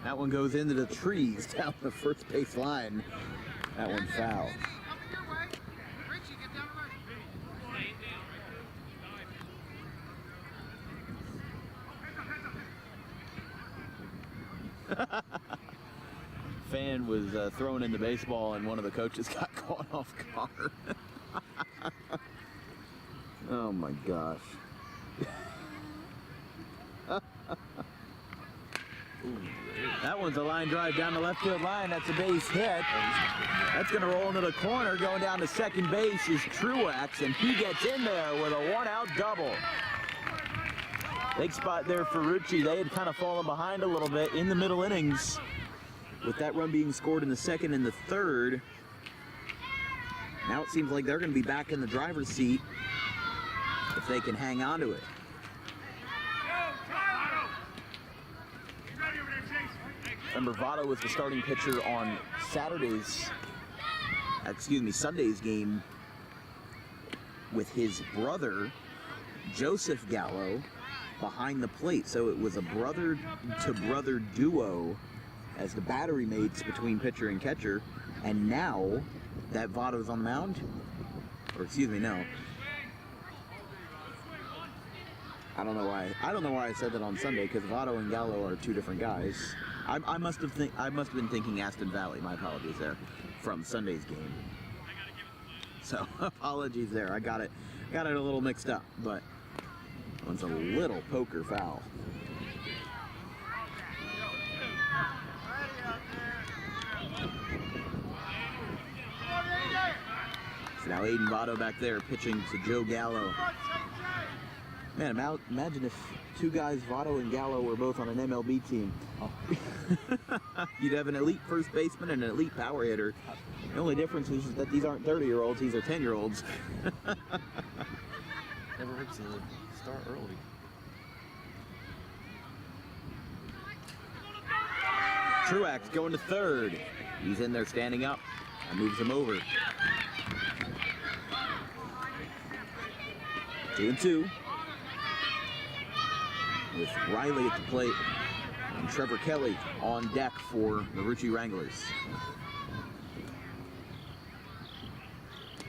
That one goes into the trees down the first base line. That one foul. Fan was throwing in the baseball and one of the coaches got caught off guard. Oh my gosh. That one's a line drive down the left field line. That's a base hit. That's going to roll into the corner. Going down to second base is Truax, and he gets in there with a one-out double. Big spot there for Rucci. They had kind of fallen behind a little bit in the middle innings with that run being scored in the second and the third. Now it seems like they're going to be back in the driver's seat if they can hang on to it. Remember, Votto was the starting pitcher on Sunday's game with his brother, Joseph Gallo, behind the plate. So it was a brother-to-brother duo as the battery mates between pitcher and catcher. And now that Votto's on the mound, or excuse me, no. I don't know why I said that on Sunday, because Votto and Gallo are two different guys. I must have been thinking Aston Valley. My apologies there, from Sunday's game. So apologies there. I got it a little mixed up, but that one's a little poker foul. So now Aiden Votto back there pitching to Joe Gallo. Man, imagine if two guys, Votto and Gallo, were both on an MLB team. Oh. You'd have an elite first baseman and an elite power hitter. The only difference is that these aren't 30-year-olds, these are 10-year-olds. Never hurts to start early. Truax going to third. He's in there standing up and moves him over. 2-2. With Riley at the plate and Trevor Kelly on deck for the Rucci Wranglers.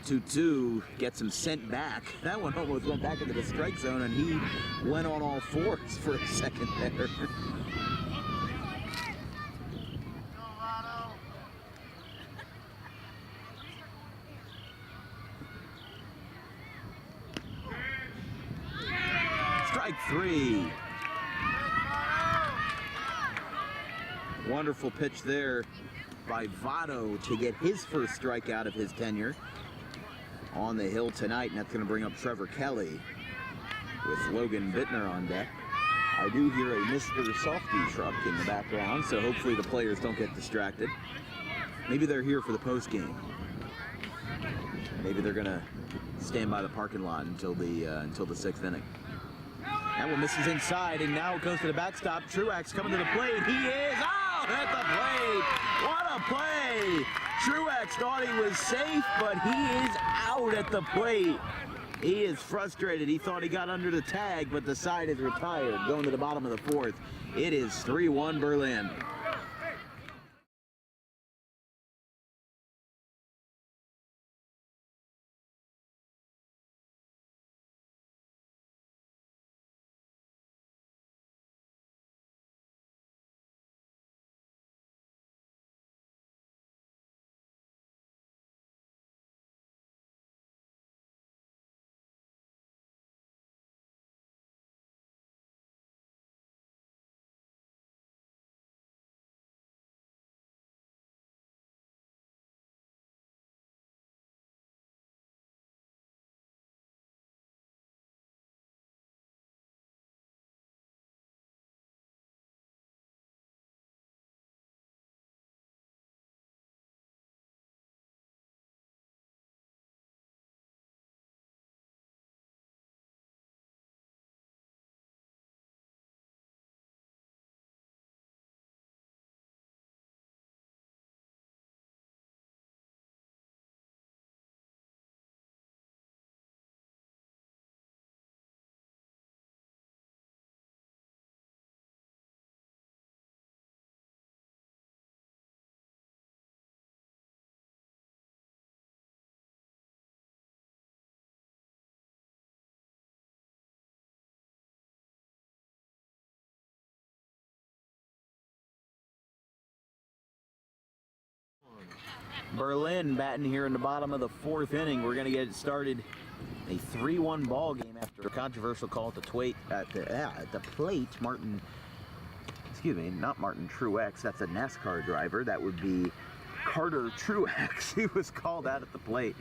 2-2 gets him sent back. That one almost went back into the strike zone, and he went on all fours for a second there. Strike three. Wonderful pitch there by Votto to get his first strikeout of his tenure on the hill tonight, and that's going to bring up Trevor Kelly with Logan Bittner on deck. I do hear a Mr. Softy truck in the background, so hopefully the players don't get distracted. Maybe they're here for the post game. Maybe they're going to stand by the parking lot until the sixth inning. That one misses inside, and now it goes to the backstop. Truax coming to the plate. He is out at the plate. What a play. Truax thought he was safe, but he is out at the plate. He is frustrated. He thought he got under the tag, but the side is retired. Going to the bottom of the fourth. It is 3-1 Berlin. Berlin batting here in the bottom of the fourth inning. We're going to get it started. A 3-1 ball game after a controversial call at the plate. Martin Truex. That's a NASCAR driver. That would be Carter Truex. He was called out at the plate.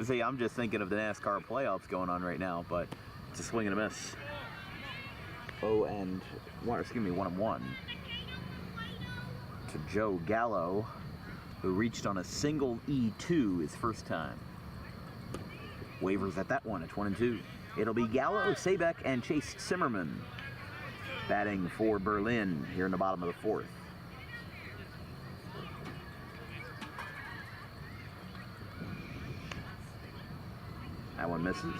See, I'm just thinking of the NASCAR playoffs going on right now, but it's a swing and a miss. 1-1 to Joe Gallo, who reached on a single E2 his first time. Waivers at that one at 1-2. It'll be Gallo, Sabeck, and Chase Zimmerman batting for Berlin here in the bottom of the fourth. That one misses.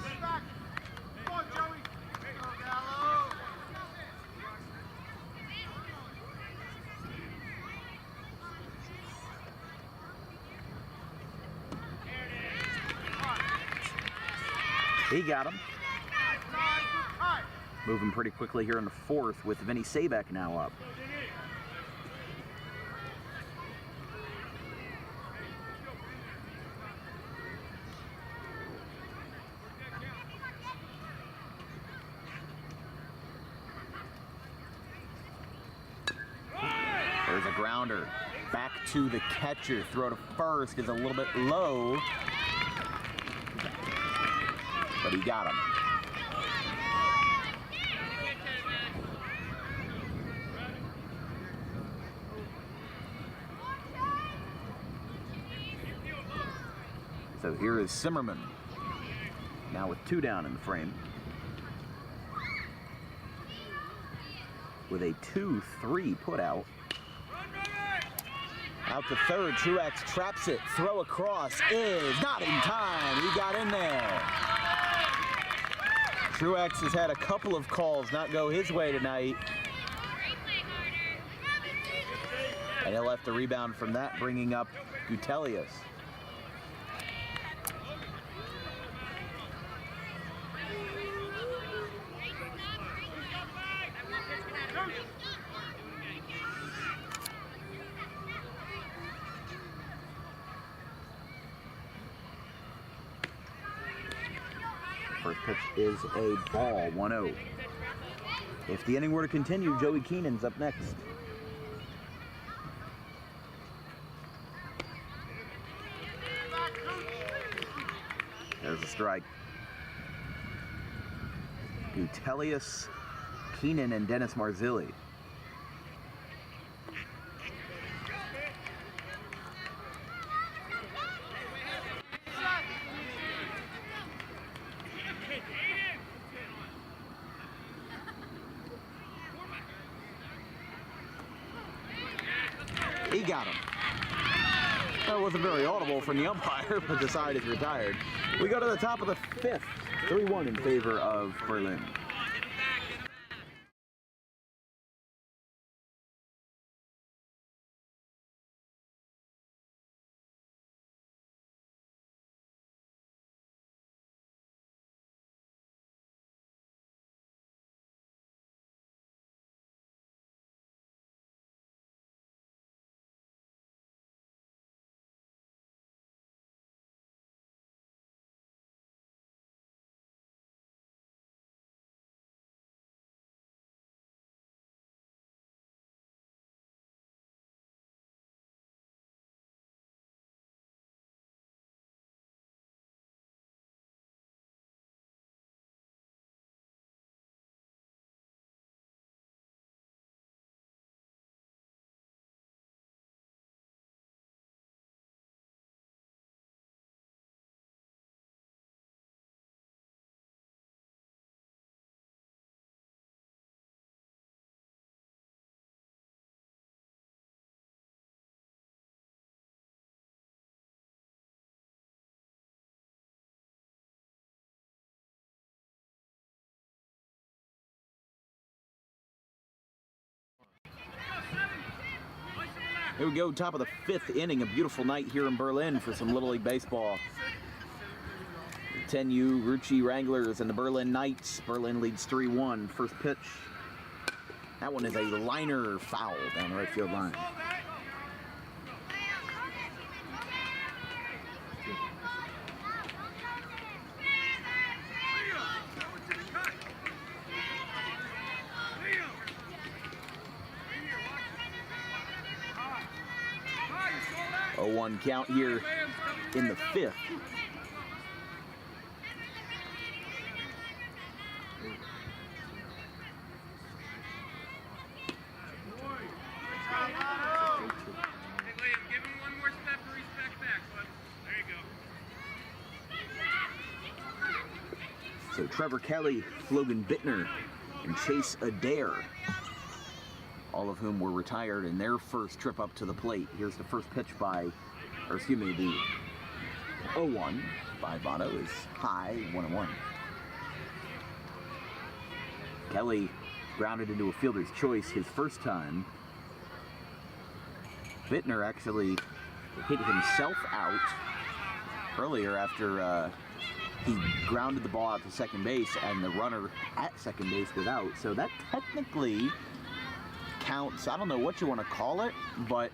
He got him. Moving pretty quickly here in the fourth with Vinny Sabeck now up. There's a grounder. Back to the catcher. Throw to first is a little bit low. But he got him. So here is Zimmerman. Now with 2 down in the frame. With a 2-3 put out. Out to third, Truex traps it. Throw across is not in time. He got in there. Truex has had a couple of calls not go his way tonight. And he'll have to rebound from that, bringing up Gutelius. First pitch is a ball, 1-0. If the inning were to continue, Joey Keenan's up next. There's a strike. Gutelius, Keenan, and Dennis Marzilli. He got him. That wasn't very audible from the umpire, but the side is retired. We go to the top of the 5th, 3-1 in favor of Berlin. Here we go, top of the 5th inning. A beautiful night here in Berlin for some Little League Baseball. 10U, Rucci Wranglers, and the Berlin Knights. Berlin leads 3-1. First pitch. That one is a liner foul down the right field line. A 1 count here in the 5th. Give him one more step to respect back, bud. There you go. So Trevor Kelly, Logan Bittner, and Chase Adair, all of whom were retired in their first trip up to the plate. Here's the first pitch by, or excuse me, the 0-1 by Votto is high, 1-1. Kelly grounded into a fielder's choice his first time. Bittner actually hit himself out earlier after he grounded the ball out to second base and the runner at second base was out. So that technically counts. I don't know what you want to call it, but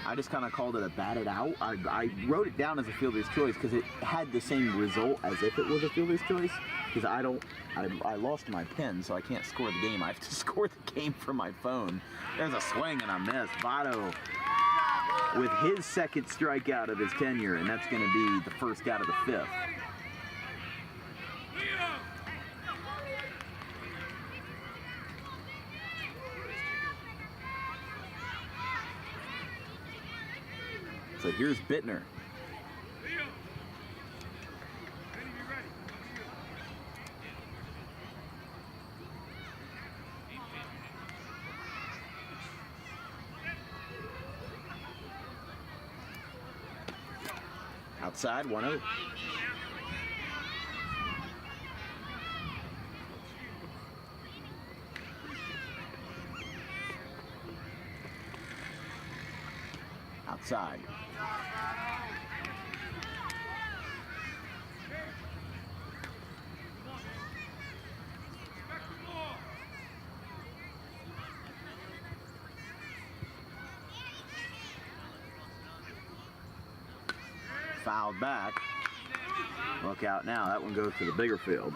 I just kind of called it a batted out. I wrote it down as a fielder's choice because it had the same result as if it was a fielder's choice. Because I lost my pen, so I can't score the game. I have to score the game from my phone. There's a swing and a miss. Votto with his second strikeout of his tenure, and that's going to be the first out of the 5th. So here's Bittner. Outside, 1-0. Outside. Fouled back. Look out now. That one goes to the bigger field.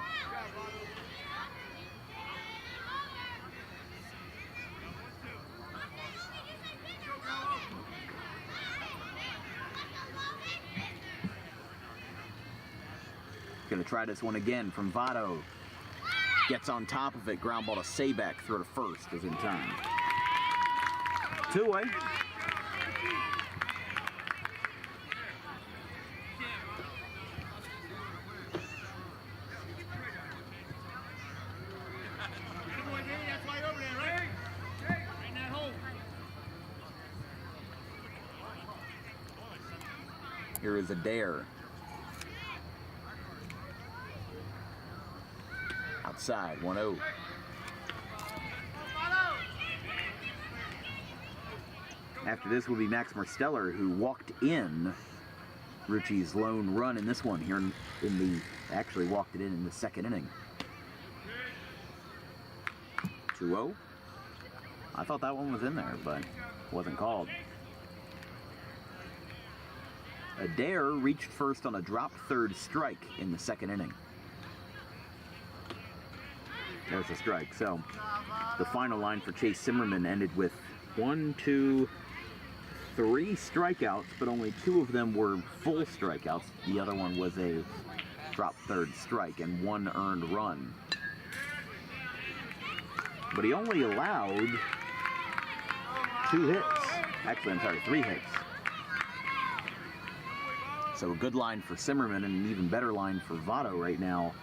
Gonna try this one again from Votto. Gets on top of it. Ground ball to Sabeck. Throw to first is in time. 2-away. Here is Adair. Outside, 1-0. After this will be Max Marsteller, who walked in Rucci's lone run in this one here in the, actually walked it in the second inning. 2-0. I thought that one was in there, but wasn't called. Adair reached first on a drop third strike in the second inning. There's a strike. So the final line for Chase Zimmerman ended with 1, 2, 3 strikeouts, but only 2 of them were full strikeouts. The other one was a drop third strike and 1 earned run. But he only allowed 2 hits. Actually, I'm sorry, 3 hits. So a good line for Zimmerman and an even better line for Votto right now,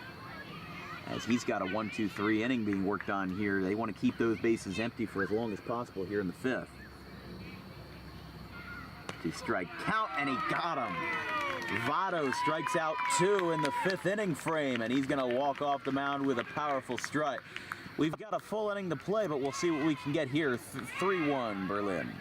as he's got a 1-2-3 inning being worked on here. They want to keep those bases empty for as long as possible here in the 5th. 2-strike count, and he got him. Votto strikes out 2 in the 5th inning frame, and he's going to walk off the mound with a powerful strike. We've got a full inning to play, but we'll see what we can get here. 3-1 Berlin.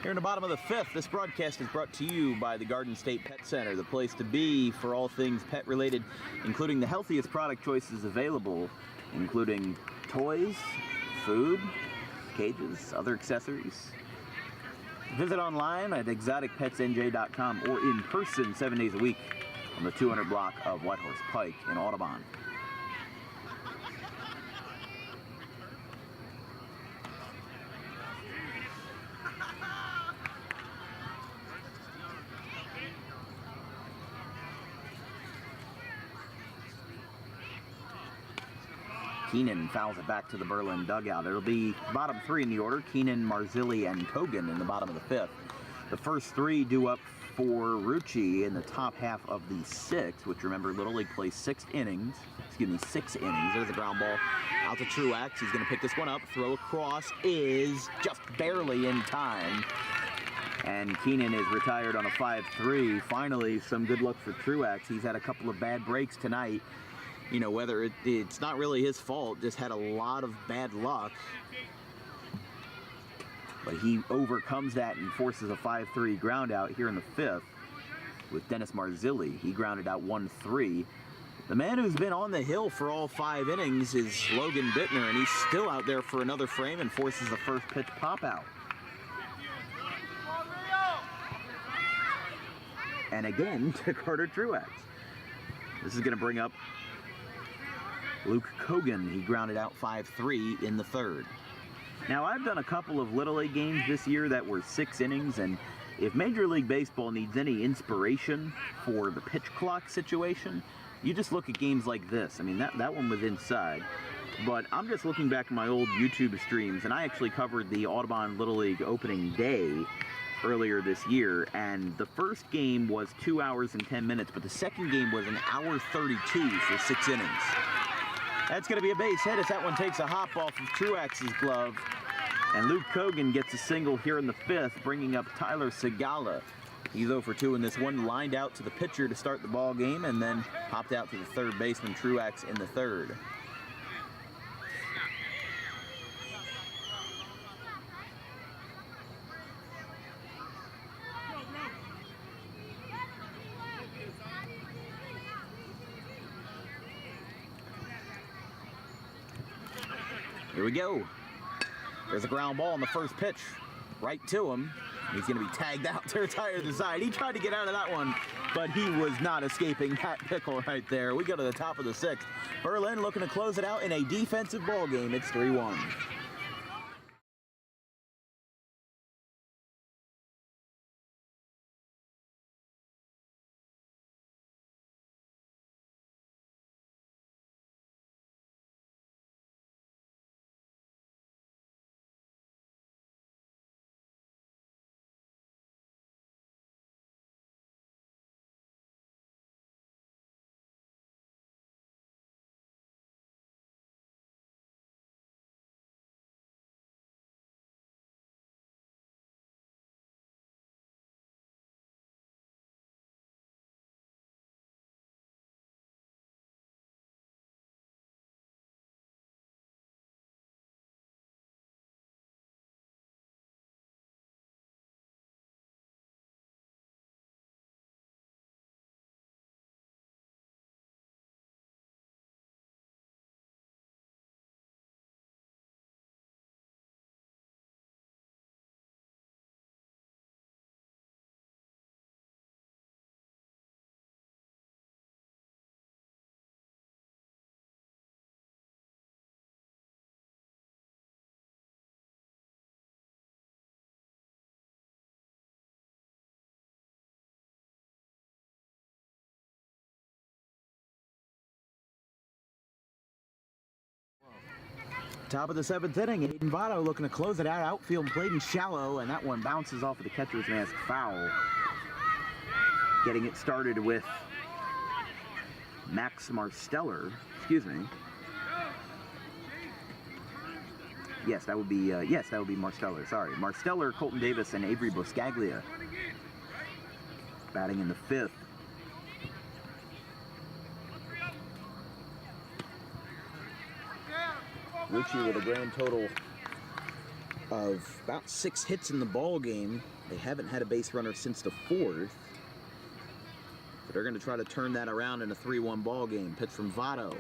Here in the bottom of the 5th, this broadcast is brought to you by the Garden State Pet Center, the place to be for all things pet related, including the healthiest product choices available, including toys, food, cages, other accessories. Visit online at exoticpetsnj.com or in person 7 days a week on the 200 block of Whitehorse Pike in Audubon. Keenan fouls it back to the Berlin dugout. It'll be bottom 3 in the order. Keenan, Marzilli, and Kogan in the bottom of the 5th. The first 3 due up for Rucci in the top half of the 6th, which, remember, Little League plays 6 innings. There's a ground ball out to Truax. He's going to pick this one up. Throw across is just barely in time. And Keenan is retired on a 5-3. Finally, some good luck for Truax. He's had a couple of bad breaks tonight. You know, whether it's not really his fault, just had a lot of bad luck. But he overcomes that and forces a 5-3 ground out here in the 5th with Dennis Marzilli. He grounded out 1-3. The man who's been on the hill for all 5 innings is Logan Bittner, and he's still out there for another frame and forces the first pitch pop out. And again to Carter Truax. This is going to bring up Luke Kogan. He grounded out 5-3 in the 3rd. Now, I've done a couple of Little League games this year that were 6 innings, and if Major League Baseball needs any inspiration for the pitch clock situation, you just look at games like this. I mean, that one was inside. But I'm just looking back at my old YouTube streams, and I actually covered the Audubon Little League opening day earlier this year, and the first game was 2 hours and 10 minutes, but the second game was 1 hour 32 for 6 innings. That's going to be a base hit as that one takes a hop off of Truax's glove, and Luke Kogan gets a single here in the 5th, bringing up Tyler Segala. He's 0 for 2 in this one, lined out to the pitcher to start the ball game, and then popped out to the third baseman Truax in the 3rd. Here we go. There's a ground ball on the first pitch, right to him. He's going to be tagged out to retire to the side. He tried to get out of that one, but he was not escaping that pickle right there. We go to the top of the 6th. Berlin looking to close it out in a defensive ball game. It's 3-1. Top of the 7th inning, Aiden Votto looking to close it out. Outfield played in shallow, and that one bounces off of the catcher's mask foul. Getting it started with Max Marsteller. Excuse me. Yes, that would be Marsteller. Sorry, Marsteller, Colton Davis, and Avery Buscaglia batting in the 5th. Rucci with a grand total of about 6 hits in the ball game. They haven't had a base runner since the 4th. But they're going to try to turn that around in a 3-1 ball game. Pitch from Votto.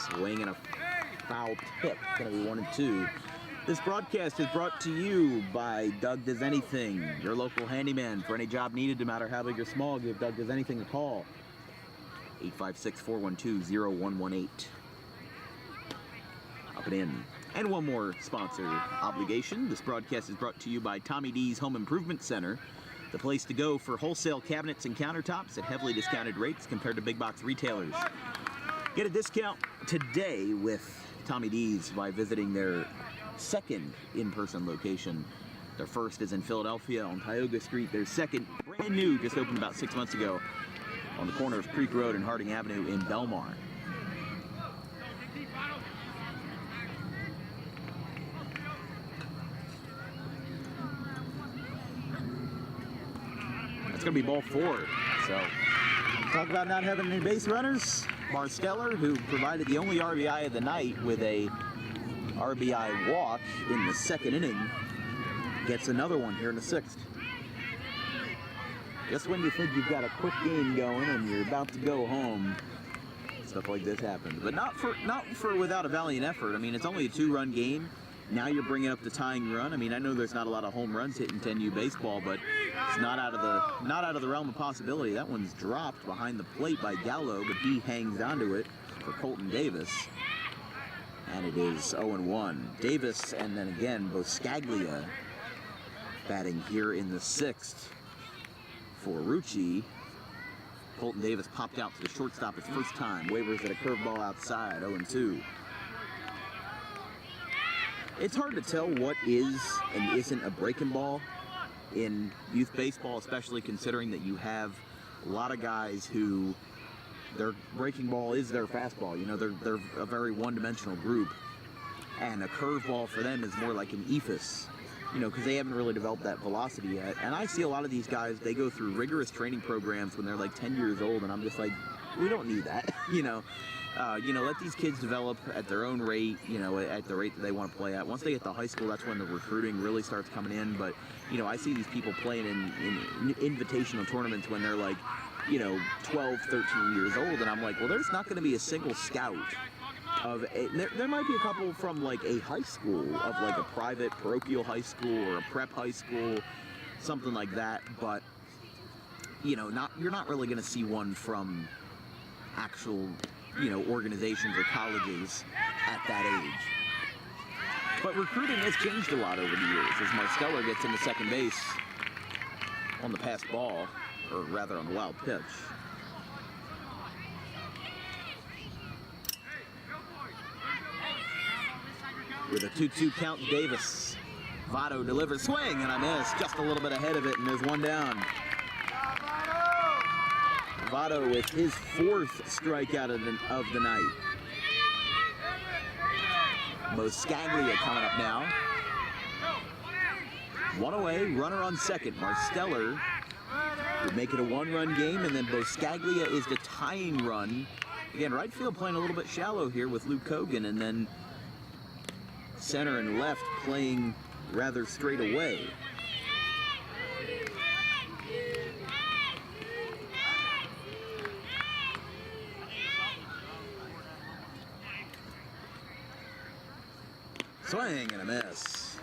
Swing and a foul tip. Going to be 1-2. This broadcast is brought to you by Doug Does Anything, your local handyman. For any job needed, no matter how big or small, give Doug Does Anything a call. 856-412-0118. Up and in. And one more sponsor obligation. This broadcast is brought to you by Tommy D's Home Improvement Center, the place to go for wholesale cabinets and countertops at heavily discounted rates compared to big box retailers. Get a discount today with Tommy D's by visiting their 2nd in-person location. Their 1st is in Philadelphia on Tioga Street. Their 2nd, brand new, just opened about 6 months ago on the corner of Creek Road and Harding Avenue in Belmar. It's going to be ball 4. So, talk about not having any base runners. Marsteller, who provided the only RBI of the night with a RBI walk in the 2nd inning, gets another one here in the 6th. Just when you think you've got a quick game going and you're about to go home, stuff like this happens. But not for without a valiant effort. I mean, it's only a 2-run game. Now you're bringing up the tying run. I mean, I know there's not a lot of home runs hit in 10U baseball, but it's not out of the realm of possibility. That one's dropped behind the plate by Gallo, but he hangs onto it for Colton Davis. And it is 0-1. Davis and then again Buscaglia batting here in the 6th for Rucci. Colton Davis popped out to the shortstop his first time. Wavers at a curveball outside, 0-2. It's hard to tell what is and isn't a breaking ball in youth baseball, especially considering that you have a lot of guys who their breaking ball is their fastball. You know, they're a very one-dimensional group, and a curveball for them is more like an ephus, you know, because they haven't really developed that velocity yet. And I see a lot of these guys, they go through rigorous training programs when they're like 10 years old, and I'm just like, we don't need that, you know. Let these kids develop at their own rate, you know, at the rate that they want to play at. Once they get to high school, that's when the recruiting really starts coming in. But, you know, I see these people playing in invitational tournaments when they're like, you know, 12, 13 years old. And I'm like, well, there's not going to be a single scout of there might be a couple from like a high school, of like a private parochial high school or a prep high school, something like that. But, you know, you're not really going to see one from actual, you know, organizations or colleges at that age. But recruiting has changed a lot over the years as Marsteller gets into second base on the passed ball, or rather on the wild pitch. With a 2-2 count to Davis. Votto delivers, swing, and I miss. Just a little bit ahead of it, and there's one down. Votto with his 4th strikeout of the night. Moscaglia coming up now. One away, runner on second. Marsteller would make it a 1-run game, and then Moscaglia is the tying run. Again, right field playing a little bit shallow here with Luke Kogan, and then center and left playing rather straight away. Swing and a miss.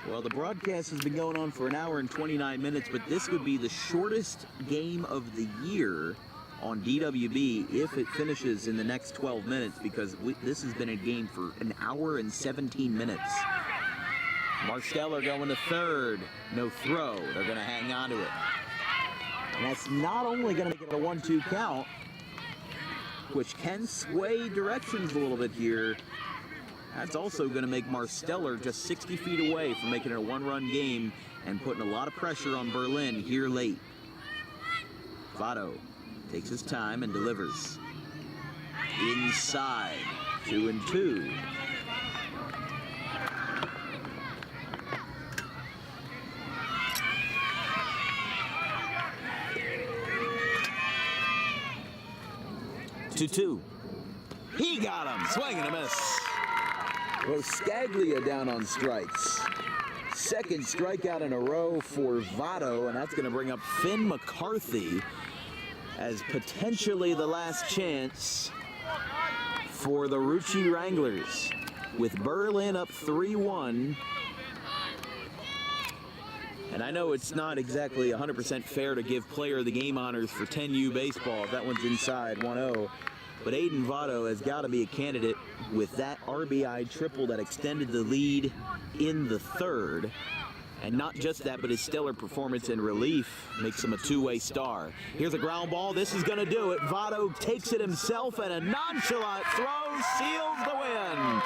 Well, the broadcast has been going on for an hour and 29 minutes, but this would be the shortest game of the year on DWB if it finishes in the next 12 minutes, because this has been a game for an hour and 17 minutes. Marsteller going to third. No throw. They're going to hang on to it. And that's not only going to make it a 1-2 count, which can sway directions a little bit here. That's also going to make Marsteller just 60 feet away from making it a 1-run game and putting a lot of pressure on Berlin here late. Votto takes his time and delivers. Inside, 2-2. He got him. Swing and a miss. Moscaglia down on strikes. Second strikeout in a row for Votto, and that's going to bring up Finn McCarthy as potentially the last chance for the Rucci Wranglers. With Berlin up 3-1. And I know it's not exactly 100% fair to give player of the game honors for 10U baseball. That one's inside 1-0. But Aiden Votto has got to be a candidate with that RBI triple that extended the lead in the third. And not just that, but his stellar performance in relief makes him a two-way star. Here's a ground ball. This is going to do it. Votto takes it himself, and a nonchalant throw seals the win.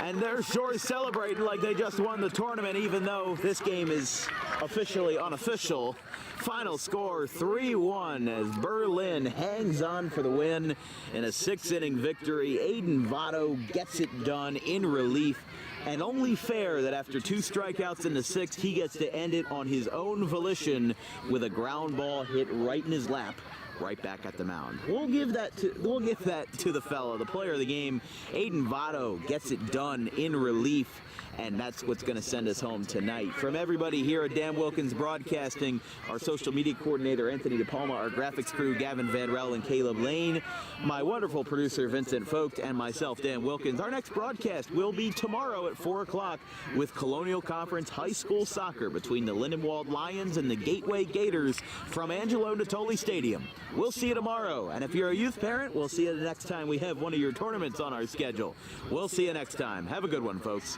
And they're sure celebrating like they just won the tournament, even though this game is officially unofficial. Final score 3-1 as Berlin hangs on for the win in a 6-inning victory. Aiden Votto gets it done in relief. And only fair that after 2 strikeouts in the 6th, he gets to end it on his own volition with a ground ball hit right in his lap, right back at the mound. We'll give that to the fellow, the player of the game. Aiden Votto gets it done in relief, and that's what's going to send us home tonight. From everybody here at Dan Wilkins Broadcasting, our social media coordinator, Anthony DePalma, our graphics crew, Gavin Van Rel and Caleb Lane, my wonderful producer, Vincent Vogt, and myself, Dan Wilkins. Our next broadcast will be tomorrow at 4 o'clock with Colonial Conference High School Soccer between the Lindenwald Lions and the Gateway Gators from Angelo Natoli Stadium. We'll see you tomorrow, and if you're a youth parent, we'll see you the next time we have one of your tournaments on our schedule. We'll see you next time. Have a good one, folks.